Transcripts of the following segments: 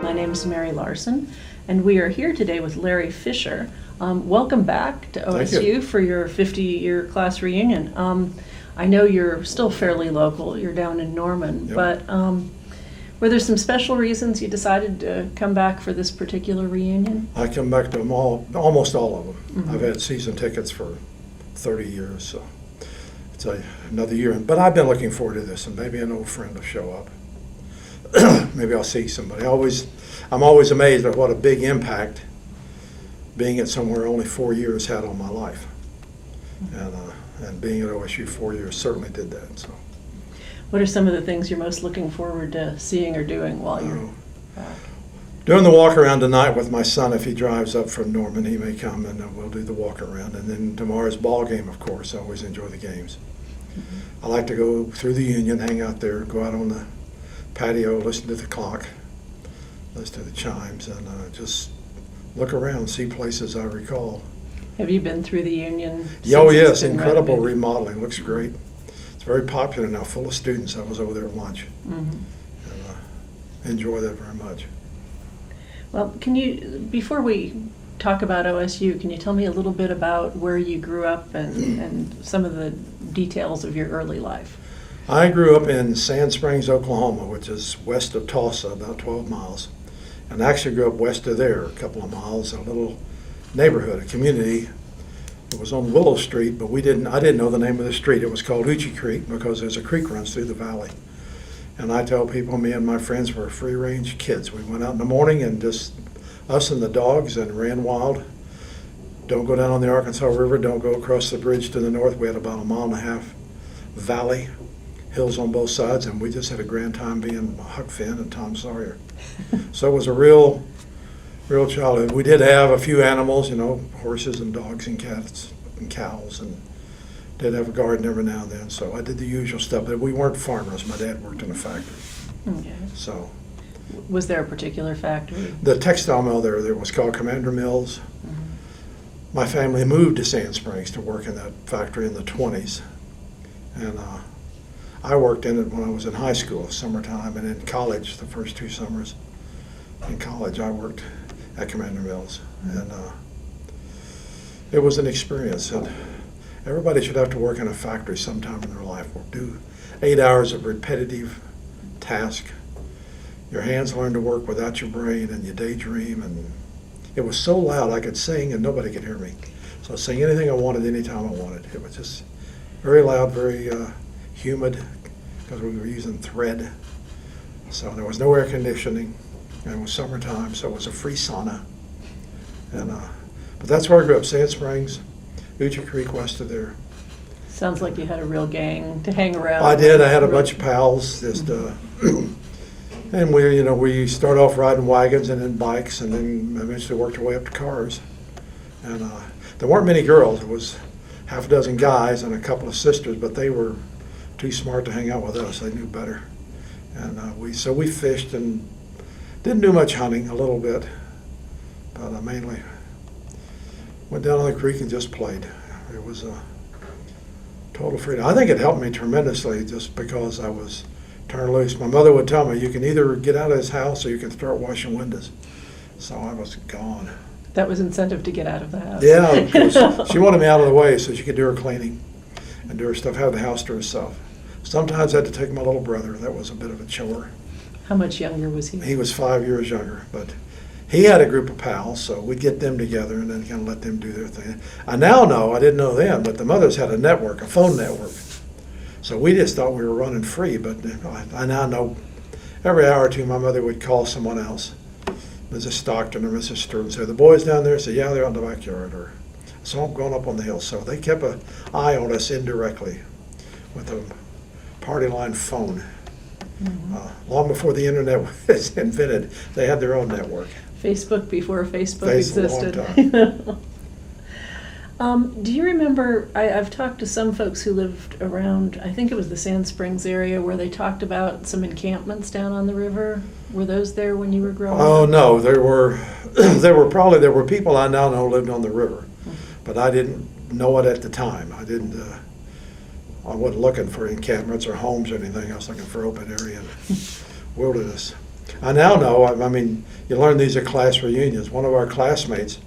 My name is Mary Larson, and we are here today with Larry Fisher. Welcome back to OSU for your 50-year class reunion. I know you're still fairly local. You're down in Norman, but were there some special reasons you decided to come back for this particular reunion? I come back to them almost all of them. Mm-hmm. I've had season tickets for 30 years, so it's another year. But I've been looking forward to this, and maybe an old friend will show up. Maybe I'll see somebody. I'm always amazed at what a big impact being at somewhere only 4 years had on my life. And being at OSU 4 years certainly did that. So, what are some of the things you're most looking forward to seeing or doing while you're back? Doing the walk around tonight with my son. If he drives up from Norman, he may come and we'll do the walk around. And then tomorrow's ball game, of course. I always enjoy the games. Mm-hmm. I like to go through the Union, hang out there, go out on the patio, listen to the clock, listen to the chimes, and just look around, see places I recall. Have you been through the Union? Oh yes, incredible remodeling. Looks great. It's very popular now, full of students. I was over there at lunch. Mm-hmm. And enjoy that very much. Well, before we talk about OSU, can you tell me a little bit about where you grew up and some of the details of your early life? I grew up in Sand Springs, Oklahoma, which is west of Tulsa, about 12 miles. And I actually grew up west of there, a couple of miles, a little neighborhood, a community. It was on Willow Street, but I didn't know the name of the street. It was called OOHRP Creek because there's a creek runs through the valley. And I tell people, me and my friends were free-range kids. We went out in the morning and just us and the dogs and ran wild. Don't go down on the Arkansas River. Don't go across the bridge to the north. We had about 1.5 miles valley, hills on both sides, and we just had a grand time being Huck Finn and Tom Sawyer. So it was a real childhood. We did have a few animals, horses and dogs and cats and cows, and did have a garden every now and then. So I did the usual stuff, but we weren't farmers. My dad worked in a factory. Okay. So. Was there a particular factory? The textile mill there was called Commander Mills. Mm-hmm. My family moved to Sand Springs to work in that factory in the 1920s. And I worked in it when I was in high school, summertime, and in college, the first 2 summers. In college, I worked at Commander Mills. And it was an experience. And everybody should have to work in a factory sometime in their life, or do 8 hours of repetitive task. Your hands learn to work without your brain, and you daydream. And it was so loud I could sing and nobody could hear me. So I'd sing anything I wanted, anytime I wanted. It was just very loud, very humid, because we were using thread. So there was no air conditioning, and it was summertime, so it was a free sauna. And but that's where I grew up, Sand Springs, OOHRP Creek west of there. Sounds like you had a real gang to hang around. I did. I had a bunch of pals. Just and we started off riding wagons and then bikes, and then eventually worked our way up to cars. And there weren't many girls. It was half a dozen guys and a couple of sisters, but they were too smart to hang out with us. They knew better. And we fished and didn't do much hunting, a little bit, but mainly went down on the creek and just played. It was a total freedom. I think it helped me tremendously just because I was turned loose. My mother would tell me, you can either get out of this house or you can start washing windows. So I was gone. That was incentive to get out of the house. Yeah, because she wanted me out of the way so she could do her cleaning and do her stuff, have the house to herself. Sometimes I had to take my little brother. That was a bit of a chore. How much younger was he? He was 5 years younger, but he had a group of pals, so we'd get them together and then kind of let them do their thing. I now know, I didn't know then, but the mothers had a phone network. So we just thought we were running free, but I now know every hour or two my mother would call someone else. Mrs. Stockton or Mrs. Stern, say, the boys down there? Say, yeah, they're out in the backyard, or so I'm going up on the hill. So they kept an eye on us indirectly with a party line phone. Mm-hmm. Long before the internet was invented, they had their own network. Facebook before Facebook existed. Do you remember, I've talked to some folks who lived around, I think it was the Sand Springs area, where they talked about some encampments down on the river. Were those there when you were growing up? Oh, no, there were people I now know lived on the river, but I didn't know it at the time. I wasn't looking for encampments or homes or anything. I was looking for open area and wilderness. I now know, I mean, you learn these at class reunions. One of our classmates,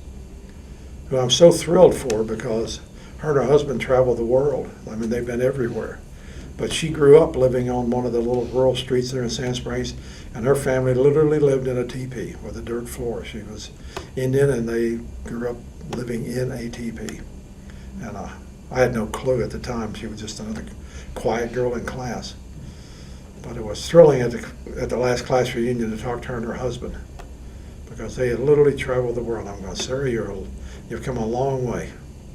who I'm so thrilled for because her and her husband travel the world. I mean, they've been everywhere. But she grew up living on one of the little rural streets there in Sand Springs, and her family literally lived in a teepee with a dirt floor. She was Indian, and they grew up living in a teepee. And I had no clue at the time. She was just another quiet girl in class. But it was thrilling at the last class reunion to talk to her and her husband, because they had literally traveled the world. I'm going, Sarah, you've come a long way,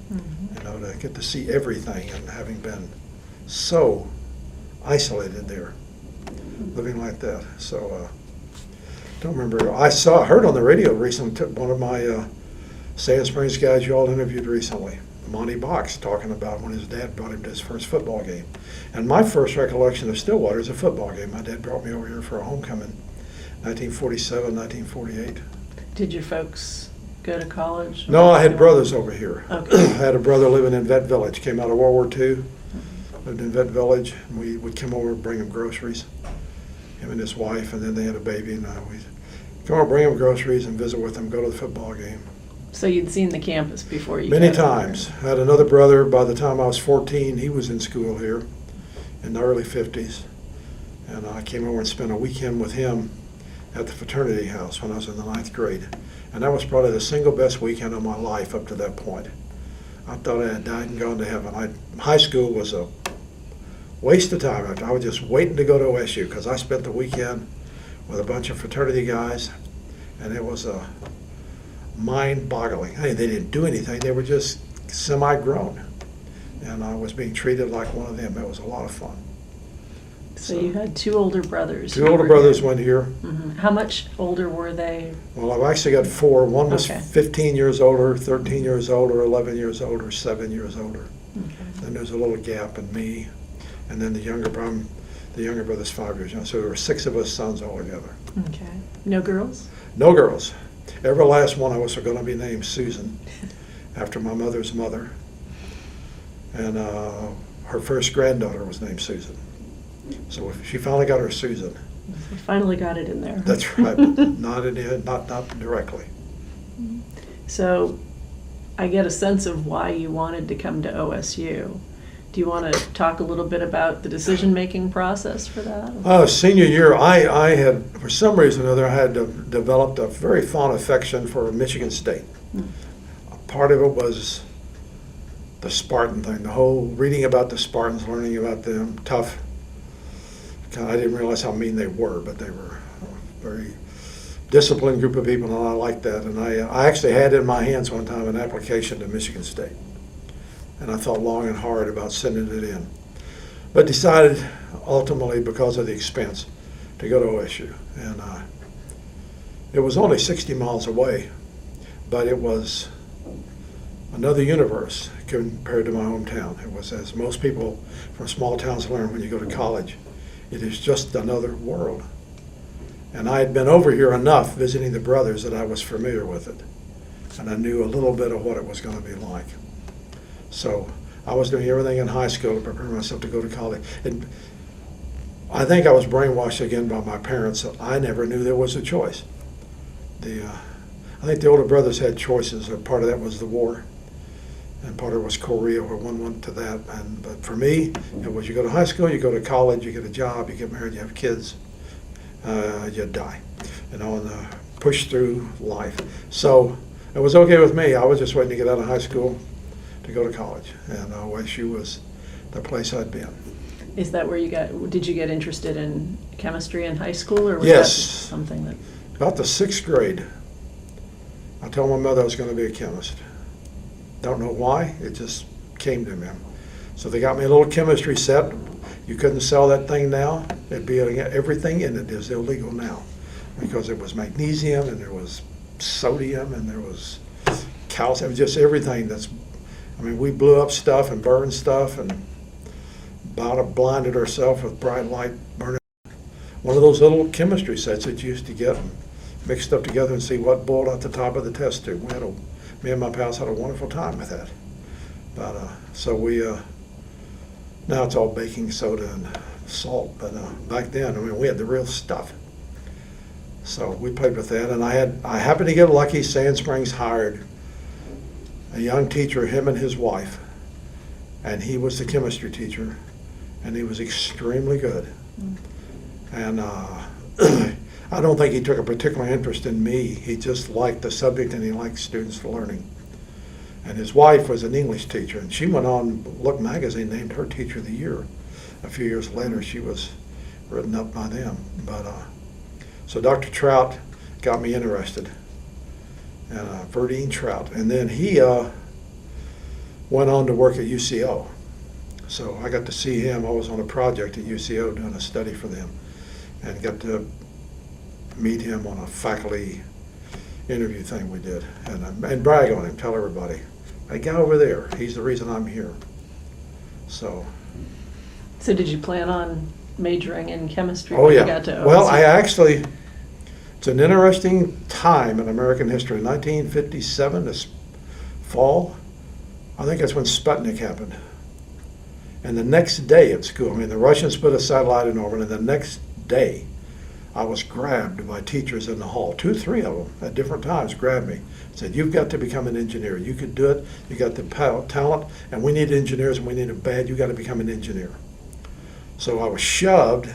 to get to see everything, and having been so isolated there, living like that. So don't remember. I heard on the radio recently, one of my Sand Springs guys you all interviewed recently, Monty Box, talking about when his dad brought him to his first football game. And my first recollection of Stillwater is a football game. My dad brought me over here for a homecoming, 1947, 1948. Did your folks go to college? No, I had brothers over here. Okay. I had a brother living in Vet Village, came out of World War II, lived in Vet Village, and we would come over and bring him groceries, him and his wife, and then they had a baby, and we'd come over, bring him groceries, and visit with them, go to the football game. So you'd seen the campus before you Many got times. I had another brother, by the time I was 14, he was in school here in the early 50s. And I came over and spent a weekend with him at the fraternity house when I was in the 9th grade. And that was probably the single best weekend of my life up to that point. I thought I had died and gone to heaven. High school was a waste of time. I was just waiting to go to OSU because I spent the weekend with a bunch of fraternity guys, and it was mind-boggling. Hey, they didn't do anything. They were just semi-grown. And I was being treated like one of them. It was a lot of fun. So you had two older brothers. Two older brothers went here. How much older were they? Well, I've actually got four. One was Okay. 15 years older, 13 years older, 11 years older, 7 years older. Okay. Then there's a little gap in me. And then the younger brother's 5 years younger. So there were 6 of us sons all together. Okay. No girls? No girls. Every last one of us are going to be named Susan, after my mother's mother. And her first granddaughter was named Susan. So she finally got her Susan. We finally got it in there. That's right. Not directly. So I get a sense of why you wanted to come to OSU. Do you want to talk a little bit about the decision-making process for that? Senior year, I had, for some reason or other, I had developed a very fond affection for Michigan State. Part of it was the Spartan thing, the whole reading about the Spartans, learning about them, tough. I didn't realize how mean they were, but they were a very disciplined group of people, and I liked that. And I actually had in my hands one time an application to Michigan State. And I thought long and hard about sending it in. But decided ultimately, because of the expense, to go to OSU. And it was only 60 miles away, but it was another universe compared to my hometown. It was, as most people from small towns learn when you go to college, it is just another world. And I had been over here enough visiting the brothers that I was familiar with it. And I knew a little bit of what it was going to be like. So I was doing everything in high school to prepare myself to go to college. And I think I was brainwashed again by my parents. So I never knew there was a choice. I think the older brothers had choices. Part of that was the war, and part of it was Korea, where one went to that. But for me, it was you go to high school, you go to college, you get a job, you get married, you have kids, you die, and push through life. So it was okay with me. I was just waiting to get out of high school to go to college, and OSU was the place I'd been. Is that where did you get interested in chemistry in high school, or was Yes. that something that? About the 6th grade, I told my mother I was going to be a chemist. Don't know why, it just came to me. So they got me a little chemistry set. You couldn't sell that thing now. Everything in it is illegal now, because it was magnesium, and there was sodium, and there was calcium, just everything we blew up stuff and burned stuff and blinded ourselves with bright light burning. One of those little chemistry sets that you used to get and mix stuff together and see what boiled at the top of the test tube. Me and my pals had a wonderful time with that. But so now it's all baking soda and salt. But back then, we had the real stuff. So we played with that, and I happened to get lucky. Sand Springs hired a young teacher, him and his wife, and he was the chemistry teacher, and he was extremely good. And I don't think he took a particular interest in me. He just liked the subject, and he liked students learning. And his wife was an English teacher, and she went on, Look magazine named her Teacher of the Year. A few years later, she was written up by them. But so Dr. Trout got me interested, and Verdine Trout. And then he went on to work at UCO. So I got to see him. I was on a project at UCO doing a study for them, and got to meet him on a faculty interview thing we did, and brag on him, tell everybody, that guy over there, he's the reason I'm here. So did you plan on majoring in chemistry oh when yeah, you got to OSU? Well, it's an interesting time in American history. 1957, this fall, I think that's when Sputnik happened. And the next day at school, I mean, the Russians put a satellite in orbit, and the next day, I was grabbed by teachers in the hall. 2, 3 of them at different times grabbed me, said, "You've got to become an engineer. You could do it. You got the talent, and we need engineers, and we need them bad. You got to become an engineer." So I was shoved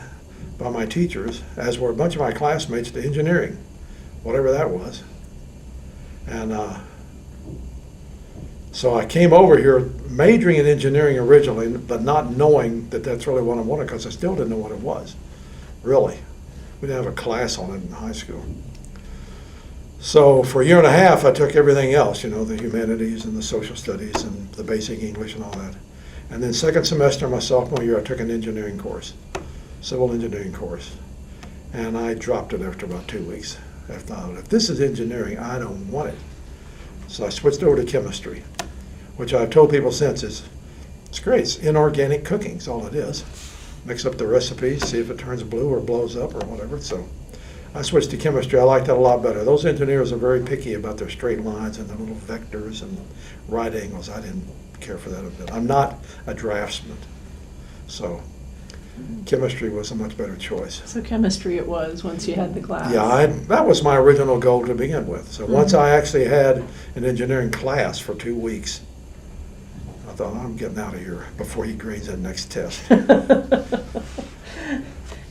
by my teachers, as were a bunch of my classmates, to engineering, whatever that was. And so I came over here majoring in engineering originally, but not knowing that that's really what I wanted, because I still didn't know what it was, really. We didn't have a class on it in high school. So for a year and a half, I took everything else, the humanities and the social studies and the basic English and all that. And then second semester of my sophomore year, I took an engineering course, civil engineering course. And I dropped it after about 2 weeks. I thought, if this is engineering, I don't want it. So I switched over to chemistry, which I've told people since it's great. It's inorganic cooking is all it is. Mix up the recipes, see if it turns blue or blows up or whatever. So I switched to chemistry. I like that a lot better. Those engineers are very picky about their straight lines and the little vectors and right angles. I didn't care for that a bit. I'm not a draftsman. So chemistry was a much better choice. So chemistry it was once you had the class. Yeah, that was my original goal to begin with. So once I actually had an engineering class for 2 weeks, I thought, I'm getting out of here before he grades that next test.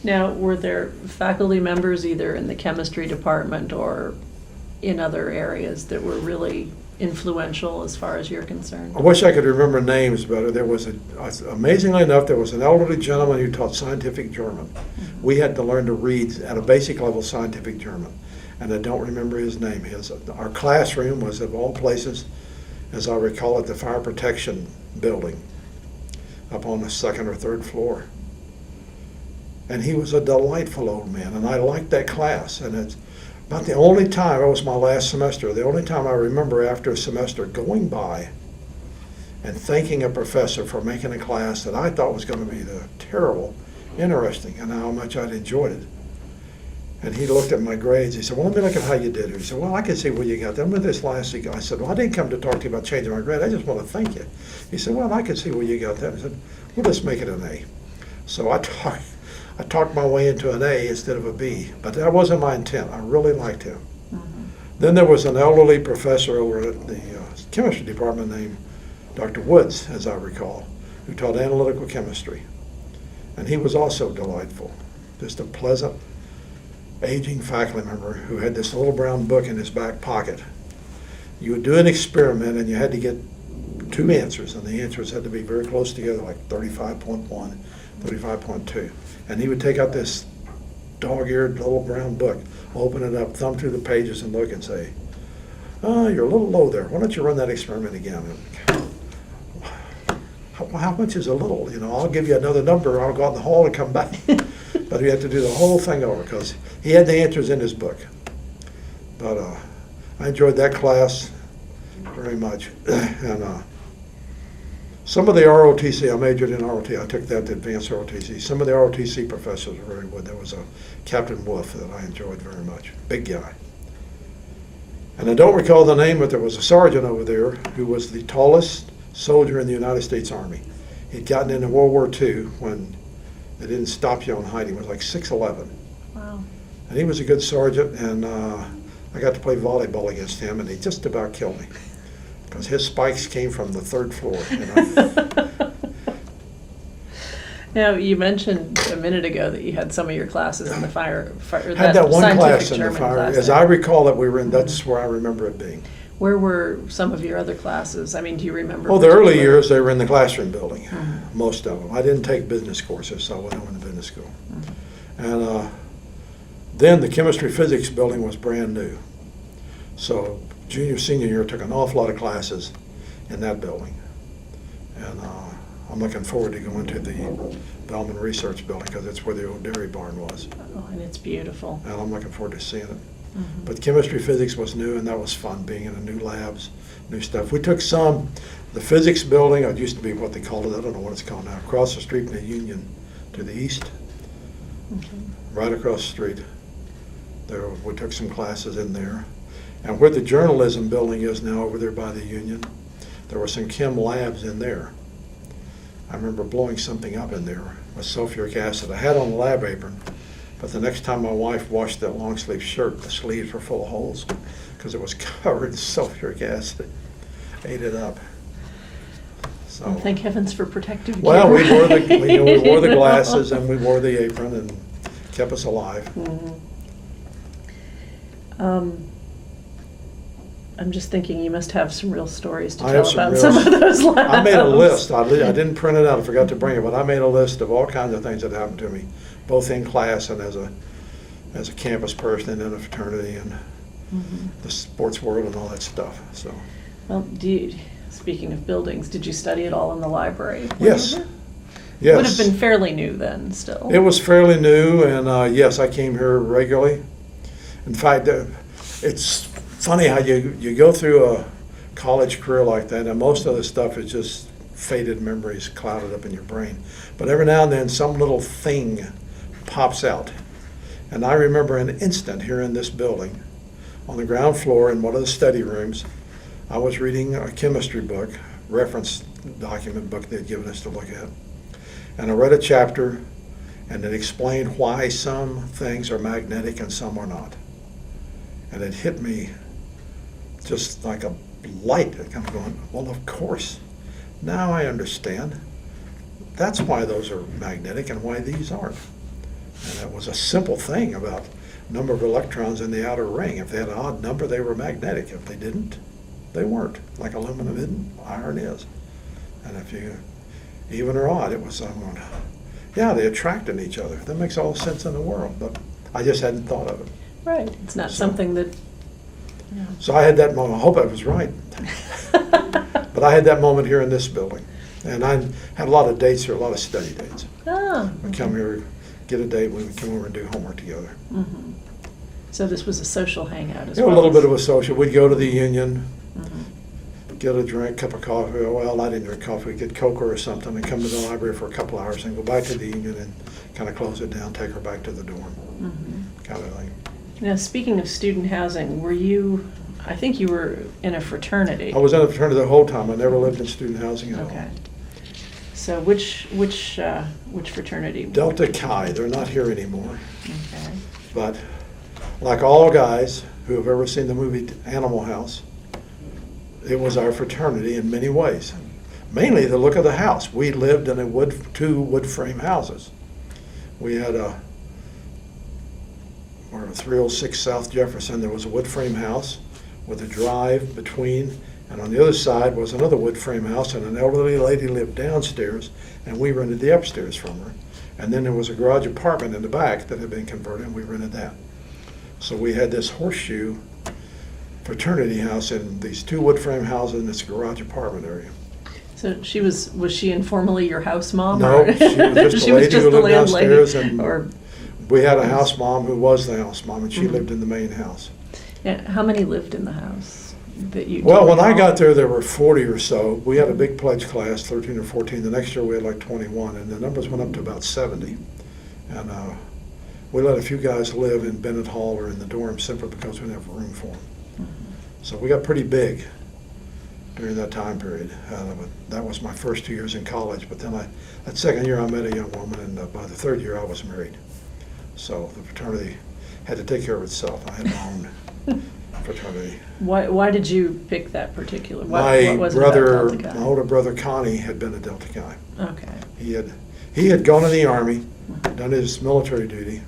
Now, were there faculty members either in the chemistry department or in other areas that were really influential as far as you're concerned? I wish I could remember names better. There was amazingly enough, there was an elderly gentleman who taught scientific German. We had to learn to read at a basic level scientific German, and I don't remember his name. Our classroom was, of all places, as I recall it, the fire protection building up on the 2nd or 3rd floor. And he was a delightful old man, and I liked that class. And it's about the only time, it was my last semester, the only time I remember after a semester going by and thanking a professor for making a class that I thought was going to be terrible, interesting, and how much I'd enjoyed it. And he looked at my grades. He said, "Well, let me look at how you did it." He said, "Well, I can see where you got that. With this last week." I said, "Well, I didn't come to talk to you about changing my grade. I just want to thank you." He said, "Well, I can see where you got that." I said, "Well, let's make it an A." So I talked my way into an A instead of a B, but that wasn't my intent. I really liked him. Then there was an elderly professor over at the chemistry department named Dr. Woods, as I recall, who taught analytical chemistry. And he was also delightful, just a pleasant, aging faculty member who had this little brown book in his back pocket. You would do an experiment and you had to get 2 answers, and the answers had to be very close together, like 35.1, 35.2. And he would take out this dog-eared little brown book, open it up, thumb through the pages and look and say, "Oh, you're a little low there. Why don't you run that experiment again?" How much is a little? I'll give you another number. I'll go out in the hall and come back. But we had to do the whole thing over because he had the answers in his book. But I enjoyed that class very much. And some of the ROTC, I majored in ROTC. I took that to advanced ROTC. Some of the ROTC professors were very good. There was a Captain Wolf that I enjoyed very much. Big guy. And I don't recall the name, but there was a sergeant over there who was the tallest soldier in the United States Army. He'd gotten into World War II when they didn't stop you on height. He was like 6'11". Wow. And he was a good sergeant, and I got to play volleyball against him, and he just about killed me because his spikes came from the third floor. Now, you mentioned a minute ago that you had some of your classes in the fire Had that one class in the German fire. class As there. I recall it, we were in, that's where I remember it being. Where were some of your other classes? I mean, do you remember? Oh, the early particular- years, they were in the classroom building, Mhm. most of them. I didn't take business courses, so I went to business school. And then the chemistry physics building was brand new. So junior, senior year, took an awful lot of classes in that building. And I'm looking forward to going to the Bellman Research Building because it's where the old dairy barn was. Oh, and it's beautiful. And I'm looking forward to seeing it. Mhm. But chemistry physics was new, and that was fun, being in the new labs, new stuff. We took the physics building, it used to be what they called it, I don't know what it's called now, across the street in the Union to the east, Okay. right across the street. We took some classes in there. And where the journalism building is now, over there by the Union, there were some chem labs in there. I remember blowing something up in there with sulfuric acid. I had on a lab apron, but the next time my wife washed that long sleeve shirt, the sleeves were full of holes because it was covered in sulfuric acid. Ate it up. So, Well, thank heavens for protective gear. well, we wore the glasses and we wore the apron and kept us alive. Mhm. I'm just thinking you must have some real stories to I have tell some about real- some of those labs. I made a list. I didn't print it out. I forgot to bring it, but I made a list of all kinds of things that happened to me, both in class and as a campus person and in a fraternity and Mhm. the sports world and all that stuff. So Well, speaking of buildings, did you study it all in the library? when you were yes, there? yes, Would have been fairly new then, still. it was fairly new, and yes, I came here regularly. In fact, it's funny how you go through a college career like that, and most of the stuff is just faded memories clouded up in your brain. But every now and then, some little thing pops out. And I remember an instant here in this building, on the ground floor in one of the study rooms, I was reading a chemistry book, reference document book they'd given us to look at. And I read a chapter, and it explained why some things are magnetic and some are not. And it hit me just like a light. It kind of going, well, of course. Now I understand. That's why those are magnetic and why these aren't. And it was a simple thing about number of electrons in the outer ring. If they had an odd number, they were magnetic. If they didn't, they weren't. Like aluminum isn't, iron is. And if you even or odd, it was yeah, they attracted each other. That makes all the sense in the world, but I just hadn't thought of it. Right, it's not So- something that, yeah. So I had that moment. I hope I was right. But I had that moment here in this building. And I had a lot of dates here, a lot of study dates. Ah. We come here, get a date, we would come over and do homework together. Mhm. So this was a social hangout as You know, well. a little bit of a social. We'd go to the Union, Mhm. get a drink, cup of coffee. Well, I didn't drink coffee. We'd get Coke or something and come to the library for a couple hours and go back to the Union and kind of close it down, take her back to the dorm, Mhm. kind of thing. Now, speaking of student housing, I think you were in a fraternity. I was in a fraternity the whole time. I never lived in student housing at all. Okay. So which fraternity? Delta Chi, they're not here anymore. Okay. But like all guys who have ever seen the movie Animal House, it was our fraternity in many ways. Mainly the look of the house. We lived in two wood frame houses. We had or 306 South Jefferson, there was a wood frame house with a drive between, and on the other side was another wood frame house, and an elderly lady lived downstairs, and we rented the upstairs from her. And then there was a garage apartment in the back that had been converted, and we rented that. So we had this horseshoe fraternity house in these two wood frame houses in this garage apartment area. So was she informally your house mom? No, or- she was just She a lady who the lived landlady, downstairs, and or we had a house mom who was the house mom, and she Mhm. lived in the main house. yeah, how many lived in the house that you? Well, do when I recall? got there were 40 or so. We had a big pledge class, 13 or 14. The next year we had like 21, and the numbers went up to about 70. And we let a few guys live in Bennett Hall or in the dorm simply because we didn't have room for them. Mhm. So we got pretty big during that time period. That was my first 2 years in college. But then that second year I met a young woman, and by the third year I was married. So the fraternity had to take care of itself. I had my own fraternity. Why did you pick that particular? My what was it about brother, Delta Chi? my older brother Connie, had been a Delta Chi. Okay. He had gone in the Army, done his military duty,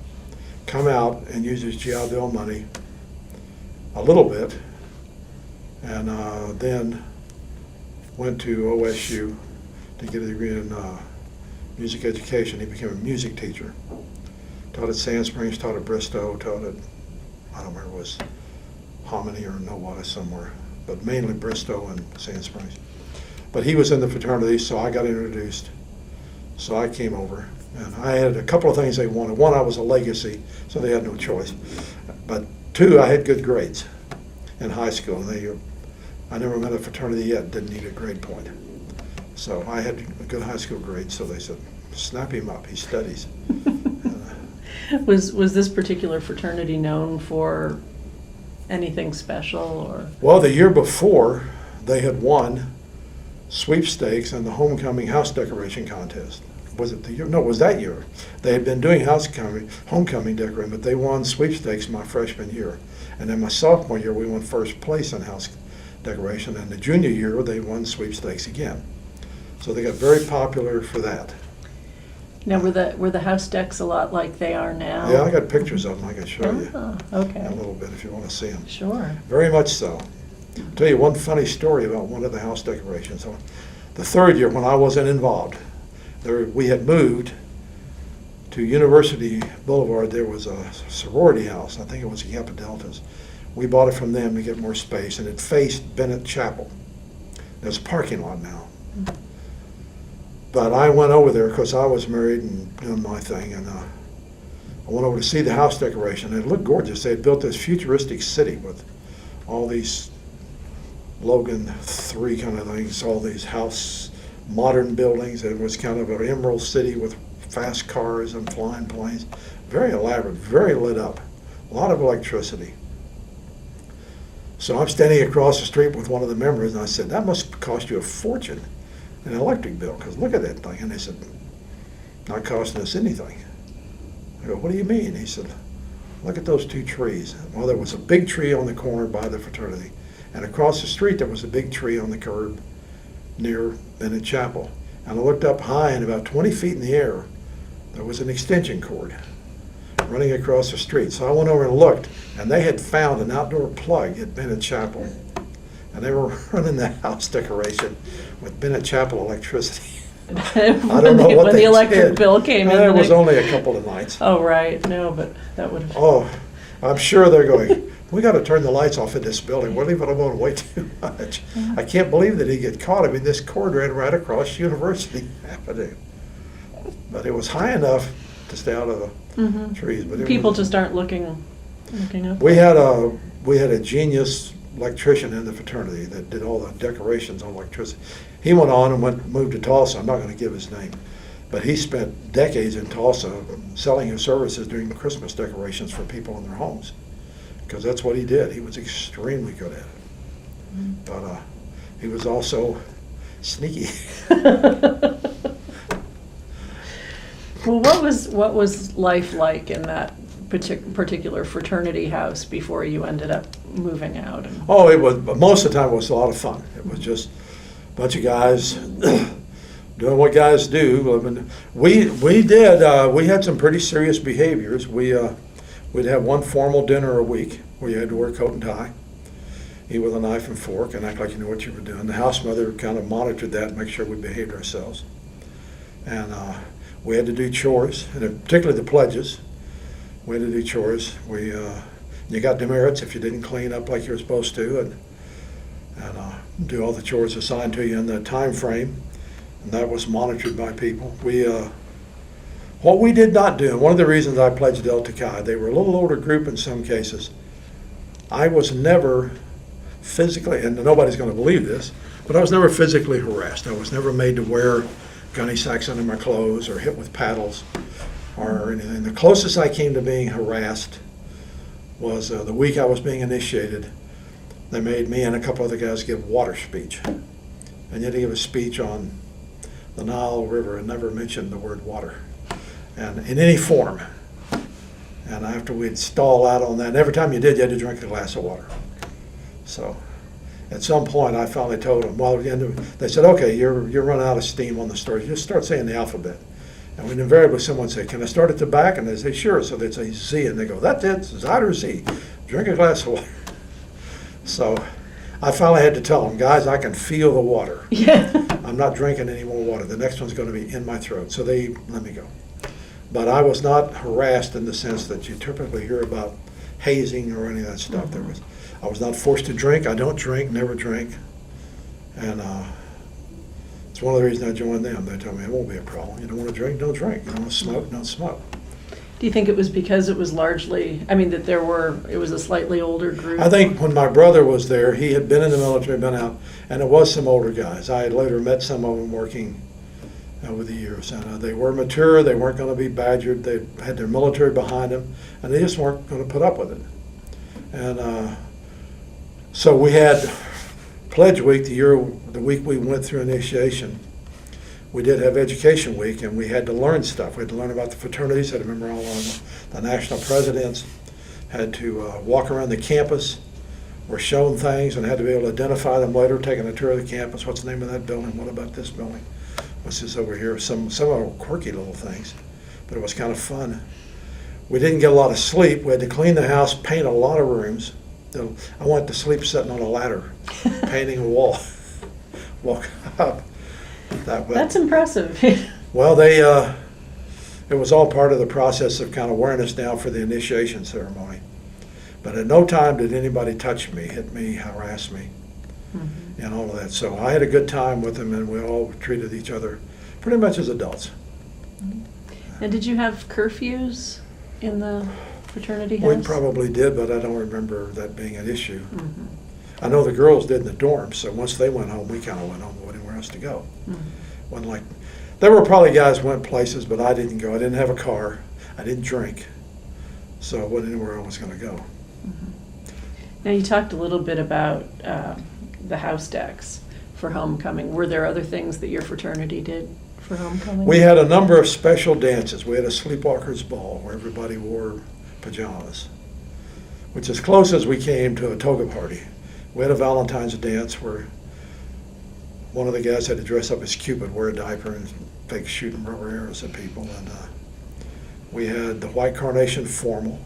come out and used his GI Bill money a little bit, and then went to OSU to get a degree in music education. He became a music teacher. Taught at Sand Springs, taught at Bristow, taught at, I don't remember, it was Hominy or Nowata somewhere, but mainly Bristow and Sand Springs. But he was in the fraternity, so I got introduced. So I came over, and I had a couple of things they wanted. One, I was a legacy, so they had no choice. But two, I had good grades in high school. I never met a fraternity yet didn't need a grade point. So I had a good high school grade, so they said, snap him up, he studies. Was this particular fraternity known for anything special, or? Well, the year before, they had won sweepstakes in the homecoming house decoration contest. Was it the year? No, it was that year. They had been doing homecoming decorating, but they won sweepstakes my freshman year. And then my sophomore year, we won first place in house decoration. And the junior year, they won sweepstakes again. So they got very popular for that. Now, were the house decks a lot like they are now? Yeah, I got pictures of them I can show you okay. a little bit if you want to see them. Sure. Very much so. I'll tell you one funny story about one of the house decorations. The third year, when I wasn't involved, we had moved to University Boulevard. There was a sorority house. I think it was the Kappa Deltas. We bought it from them to get more space, and it faced Bennett Chapel. There's a parking lot now. But I went over there because I was married and doing my thing, and I went over to see the house decoration. It looked gorgeous. They had built this futuristic city with all these Logan 3 kind of things, all these modern buildings. It was kind of an emerald city with fast cars and flying planes. Very elaborate, very lit up, a lot of electricity. So I'm standing across the street with one of the members, and I said, that must cost you a fortune, an electric bill, because look at that thing. And they said, not costing us anything. I go, what do you mean? He said, look at those 2 trees. Well, there was a big tree on the corner by the fraternity, and across the street there was a big tree on the curb near Bennett Chapel. And I looked up high, and about 20 feet in the air, there was an extension cord running across the street. So I went over and looked, and they had found an outdoor plug at Bennett Chapel. And they were running the house decoration with Bennett Chapel electricity. I don't know what when they the electric did. bill came in. It was only a couple of nights. Oh, right. No, but that would have. Oh, I'm sure they're going, we got to turn the lights off in this building. We're leaving them on way too much. Yeah. I can't believe that he get caught. I mean, this cord ran right across University Avenue. But it was high enough to stay out of the trees. But People just aren't looking up. We had a genius electrician in the fraternity that did all the decorations on electricity. He went on and moved to Tulsa. I'm not going to give his name, but he spent decades in Tulsa selling his services doing Christmas decorations for people in their homes, because that's what he did. He was extremely good at it. But he was also sneaky. Well, what was life like in that particular fraternity house before you ended up moving out? Oh, it was, most of the time it was a lot of fun. It was just a bunch of guys doing what guys do. We had some pretty serious behaviors. We'd have one formal dinner a week where you had to wear coat and tie, eat with a knife and fork, and act like you knew what you were doing. The house mother kind of monitored that and make sure we behaved ourselves. And we had to do chores, and particularly the pledges. We had to do chores. You got demerits if you didn't clean up like you were supposed to, and do all the chores assigned to you in the time frame, and that was monitored by people. What we did not do, and one of the reasons I pledged Delta Chi, they were a little older group in some cases. I was never physically, and nobody's going to believe this, but I was never physically harassed. I was never made to wear gunny sacks under my clothes or hit with paddles or anything. The closest I came to being harassed was the week I was being initiated. They made me and a couple other guys give water speech. And you had to give a speech on the Nile River and never mention the word water, and in any form. And after we'd stall out on that, and every time you did, you had to drink a glass of water. So at some point, I finally told them, well, they said, okay, you're running out of steam on the story. Just start saying the alphabet. And when invariably someone say, can I start at the back? And they say, sure. So they'd say Z, and they go, that's it, Z or Z. Drink a glass of water. So I finally had to tell them, guys, I can feel the water. Yeah. I'm not drinking any more water. The next one's going to be in my throat. So they let me go. But I was not harassed in the sense that you typically hear about hazing or any of that stuff. I was not forced to drink. I don't drink, never drink. And it's one of the reasons I joined them. They told me it won't be a problem. You don't want to drink, don't drink. You don't want to smoke, don't smoke. Do you think it was because it was largely, that it was a slightly older group? I think when my brother was there, he had been in the military, been out, and it was some older guys. I had later met some of them working over the years. And they were mature, they weren't going to be badgered, they had their military behind them, and they just weren't going to put up with it. And so we had Pledge Week, the week we went through initiation. We did have Education Week, and we had to learn stuff. We had to learn about the fraternities, had to remember all of the national presidents, had to walk around the campus, were shown things, and had to be able to identify them later, taking a tour of the campus. What's the name of that building? What about this building? What's this over here? Some of them quirky little things, but it was kind of fun. We didn't get a lot of sleep. We had to clean the house, paint a lot of rooms. I went to sleep sitting on a ladder, painting a wall. Woke up. That's impressive. Well, it was all part of the process of kind of wearing us down for the initiation ceremony. But at no time did anybody touch me, hit me, harass me, and all of that. So I had a good time with them, and we all treated each other pretty much as adults. And did you have curfews in the fraternity house? We probably did, but I don't remember that being an issue. I know the girls did in the dorms, so once they went home, we kind of went home, anywhere else to go. Wasn't like, there were probably guys who went places, but I didn't go. I didn't have a car. I didn't drink, so it wasn't anywhere I was going to go. Now, you talked a little bit about the house decks for homecoming. Were there other things that your fraternity did for homecoming? We had a number of special dances. We had a sleepwalker's ball where everybody wore pajamas, which is as close as we came to a toga party. We had a Valentine's dance where one of the guys had to dress up as Cupid, wear a diaper, and fake shooting rubber arrows at people. And we had the white carnation formal,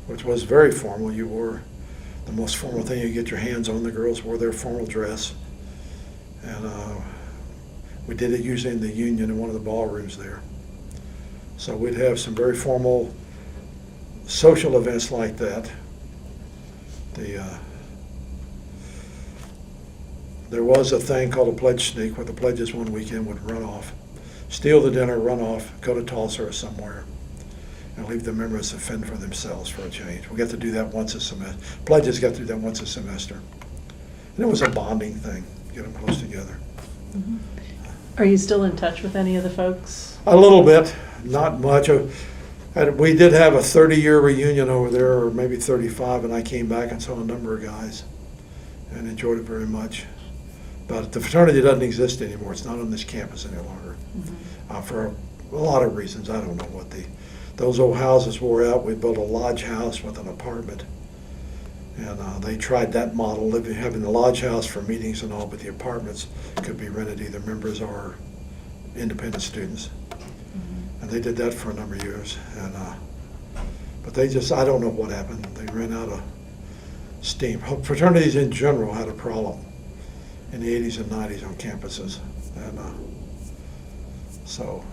which was very formal. You wore the most formal thing you get your hands on. The girls wore their formal dress. And we did it usually in the Union in one of the ballrooms there. So we'd have some very formal social events like that. There was a thing called a pledge sneak where the pledges one weekend would run off, steal the dinner, run off, go to Tulsa or somewhere, and leave the members to fend for themselves for a change. We got to do that once a semester. Pledges got to do that once a semester. And it was a bonding thing, get them close together. Are you still in touch with any of the folks? A little bit, not much. We did have a 30-year reunion over there, or maybe 35, and I came back and saw a number of guys and enjoyed it very much. But the fraternity doesn't exist anymore. It's not on this campus any longer. For a lot of reasons. I don't know what those old houses wore out. We built a lodge house with an apartment. And they tried that model, having the lodge house for meetings and all, but the apartments could be rented either members or independent students. And they did that for a number of years. And but I don't know what happened. They ran out of steam. Fraternities in general had a problem in the 80s and 90s on campuses. And so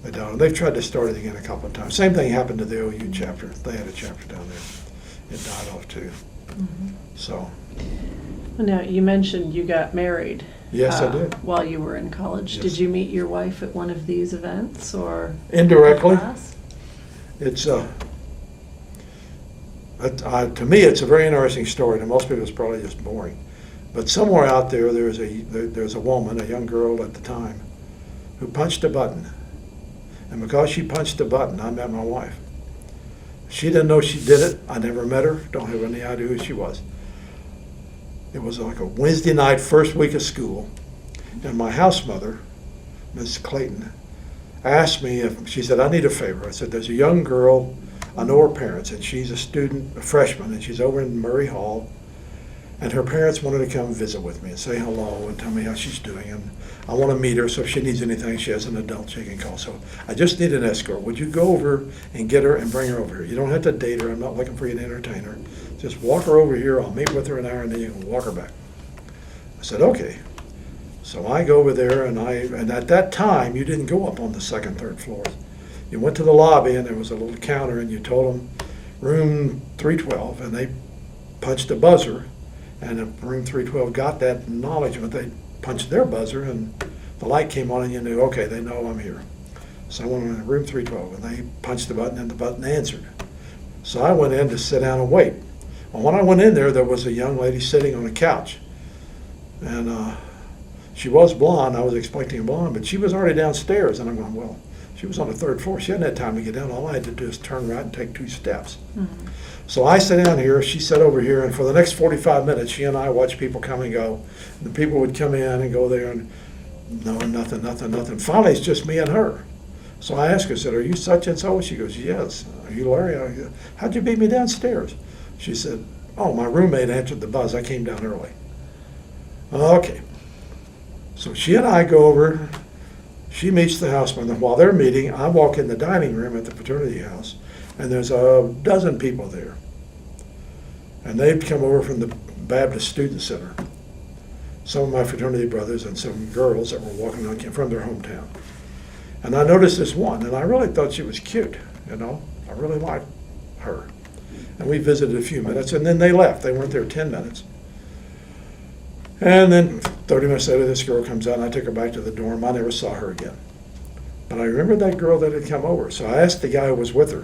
they don't. And they've tried to start it again a couple of times. Same thing happened to the OU chapter. They had a chapter down there. It died off too. So. Now, you mentioned you got married. Yes, I did. While you were in college. Yes. Did you meet your wife at one of these events or? Indirectly. Class? It's to me, it's a very interesting story. To most people, it's probably just boring. But somewhere out there, there's a woman, a young girl at the time, who punched a button. And because she punched a button, I met my wife. She didn't know she did it. I never met her. Don't have any idea who she was. It was like a Wednesday night, first week of school. And my house mother, Miss Clayton, asked me she said, I need a favor. I said, there's a young girl I know her parents, and she's a student, a freshman, and she's over in Murray Hall. And her parents wanted to come visit with me and say hello and tell me how she's doing. And I want to meet her, so if she needs anything, she has an adult she can call. So I just need an escort. Would you go over and get her and bring her over here? You don't have to date her. I'm not looking for you to entertain her. Just walk her over here. I'll meet with her an hour, and then you can walk her back. I said, okay. So I go over there, and at that time, you didn't go up on the second, third floors. You went to the lobby, and there was a little counter, and you told them room 312, and they punched a buzzer. And if room 312 got that acknowledgement, they punched their buzzer, and the light came on, and you knew, okay, they know I'm here. So I went in room 312, and they punched the button, and the button answered. So I went in to sit down and wait. Well, when I went in there was a young lady sitting on a couch. And she was blonde. I was expecting a blonde, but she was already downstairs. And I'm going, well, she was on the third floor. She hadn't had time to get down. All I had to do is turn right and take 2 steps. Mm-hmm. So I sat down here, she sat over here, and for the next 45 minutes, she and I watched people come and go. And the people would come in and go there, and no, nothing. Finally, it's just me and her. So I asked her, I said, are you such and so? She goes, yes. Are you Larry? How'd you beat me downstairs? She said, oh, my roommate answered the buzz. I came down early. Okay. So she and I go over. She meets the houseman. And while they're meeting, I walk in the dining room at the fraternity house, and there's a dozen people there. And they've come over from the Baptist Student Center. Some of my fraternity brothers and some girls that were walking on from their hometown. And I noticed this one, and I really thought she was cute, you know. I really liked her. And we visited a few minutes, and then they left. They weren't there 10 minutes. And then 30 minutes later, this girl comes out, and I took her back to the dorm. I never saw her again. But I remembered that girl that had come over. So I asked the guy who was with her.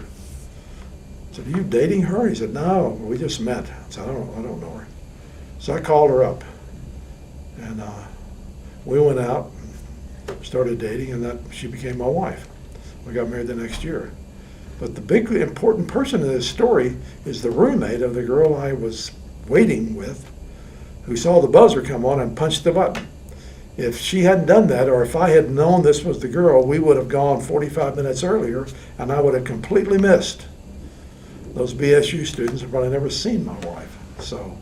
I said, are you dating her? He said, no, we just met. I said, I don't know her. So I called her up. And we went out, and started dating, and she became my wife. We got married the next year. But the big important person in this story is the roommate of the girl I was waiting with, who saw the buzzer come on and punched the button. If she hadn't done that, or if I had known this was the girl, we would have gone 45 minutes earlier, and I would have completely missed. Those BSU students have probably never seen my wife. So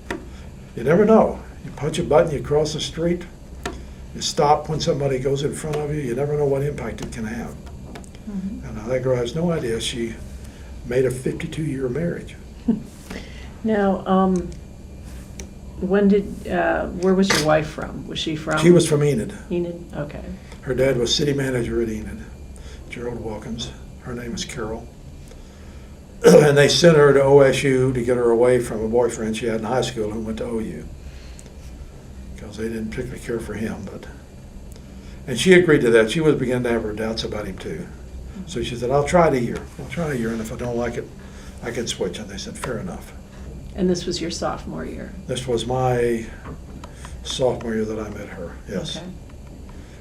you never know. You punch a button, you cross the street, you stop when somebody goes in front of you, you never know what impact it can have. Mm-hmm. And that girl has no idea she made a 52-year marriage. Now, where was your wife from? Was she from? She was from Enid. Enid, okay. Her dad was city manager at Enid, Gerald Wilkins. Her name is Carol. And they sent her to OSU to get her away from a boyfriend she had in high school who went to OU. Because they didn't particularly care for him. And she agreed to that. She was beginning to have her doubts about him too. So she said, I'll try it a year. And if I don't like it, I can switch. And they said, fair enough. And this was your sophomore year? This was my sophomore year that I met her, yes. Okay.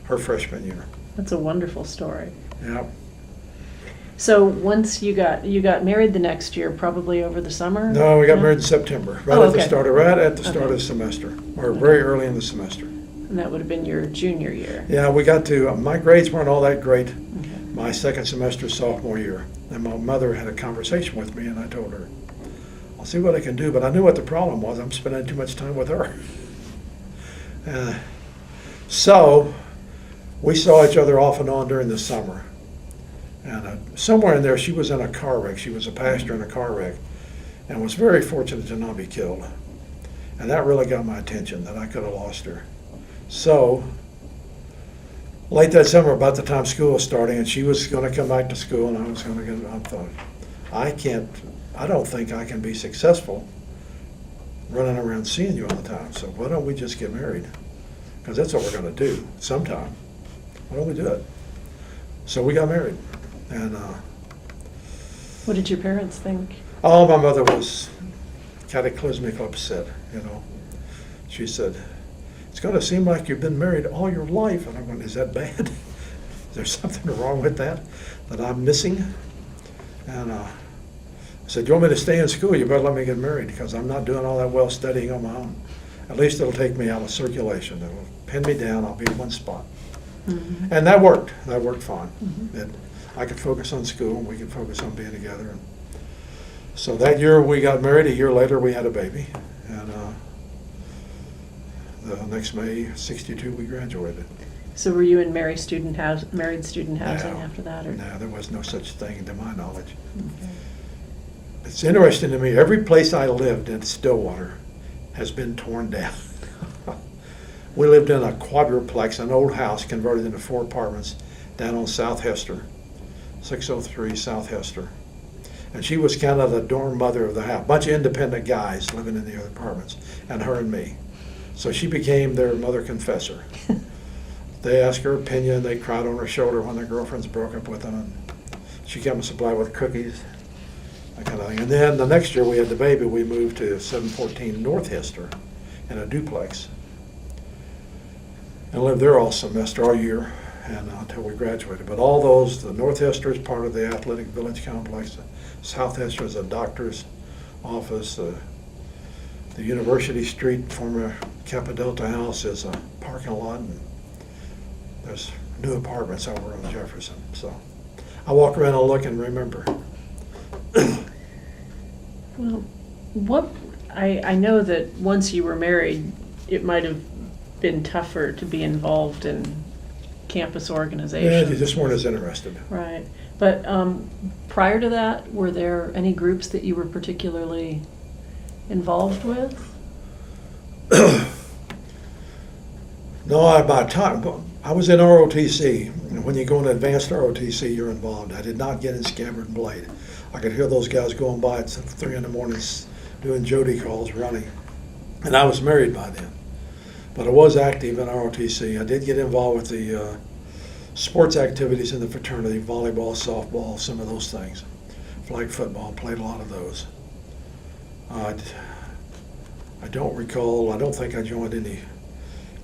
Her freshman year. That's a wonderful story. Yeah. So once you got married the next year, probably over the summer? No, we got married in September, right at the start of the semester, or very early in the semester. And that would have been your junior year? Yeah, we got to, my grades weren't all that great my second semester sophomore year. And my mother had a conversation with me, and I told her, I'll see what I can do, but I knew what the problem was. I'm spending too much time with her. So we saw each other off and on during the summer. And somewhere in there, she was in a car wreck. She was a pastor in a car wreck and was very fortunate to not be killed. And that really got my attention, that I could have lost her. So late that summer, about the time school was starting, and she was going to come back to school, and I was going to get, I thought, I don't think I can be successful running around seeing you all the time. So why don't we just get married? Because that's what we're going to do sometime. Why don't we do it? So we got married. And what did your parents think? Oh, my mother was cataclysmically upset, you know. She said, it's going to seem like you've been married all your life. And I'm going, is that bad? Is there something wrong with that I'm missing? And I said, you want me to stay in school? You better let me get married, because I'm not doing all that well studying on my own. At least it'll take me out of circulation. It'll pin me down. I'll be in one spot. Mm-hmm. And that worked. That worked fine. Mm-hmm. I could focus on school, and we could focus on being together. So that year we got married. A year later we had a baby. And the next May, 62, we graduated. So were you in married student housing No. after that? Or? No, there was no such thing to my knowledge. Okay. It's interesting to me, every place I lived in Stillwater has been torn down. We lived in a quadruplex, an old house converted into 4 apartments down on South Hester, 603 South Hester. And she was kind of the dorm mother of the house. Bunch of independent guys living in the other apartments, and her and me. So she became their mother confessor. They asked her opinion, they cried on her shoulder when their girlfriends broke up with them. And she came and supplied with cookies, that kind of thing. And then the next year we had the baby, we moved to 714 North Hester in a duplex. And lived there all semester, all year, and until we graduated. But all those, the North Hester is part of the Athletic Village Complex. The South Hester is a doctor's office. The University Street, former Kappa Delta House, is a parking lot. And there's new apartments over on Jefferson. So I walk around and look and remember. Well, I know that once you were married, it might have been tougher to be involved in campus organizations. Yeah, you just weren't as interested. Right. But prior to that, were there any groups that you were particularly involved with? No, I was in ROTC. And when you go in advanced ROTC, you're involved. I did not get in Scabbard and Blade. I could hear those guys going by at 3 in the morning doing Jody calls, running. And I was married by then. But I was active in ROTC. I did get involved with the sports activities in the fraternity, volleyball, softball, some of those things. Flag football, played a lot of those. I don't recall, I don't think I joined any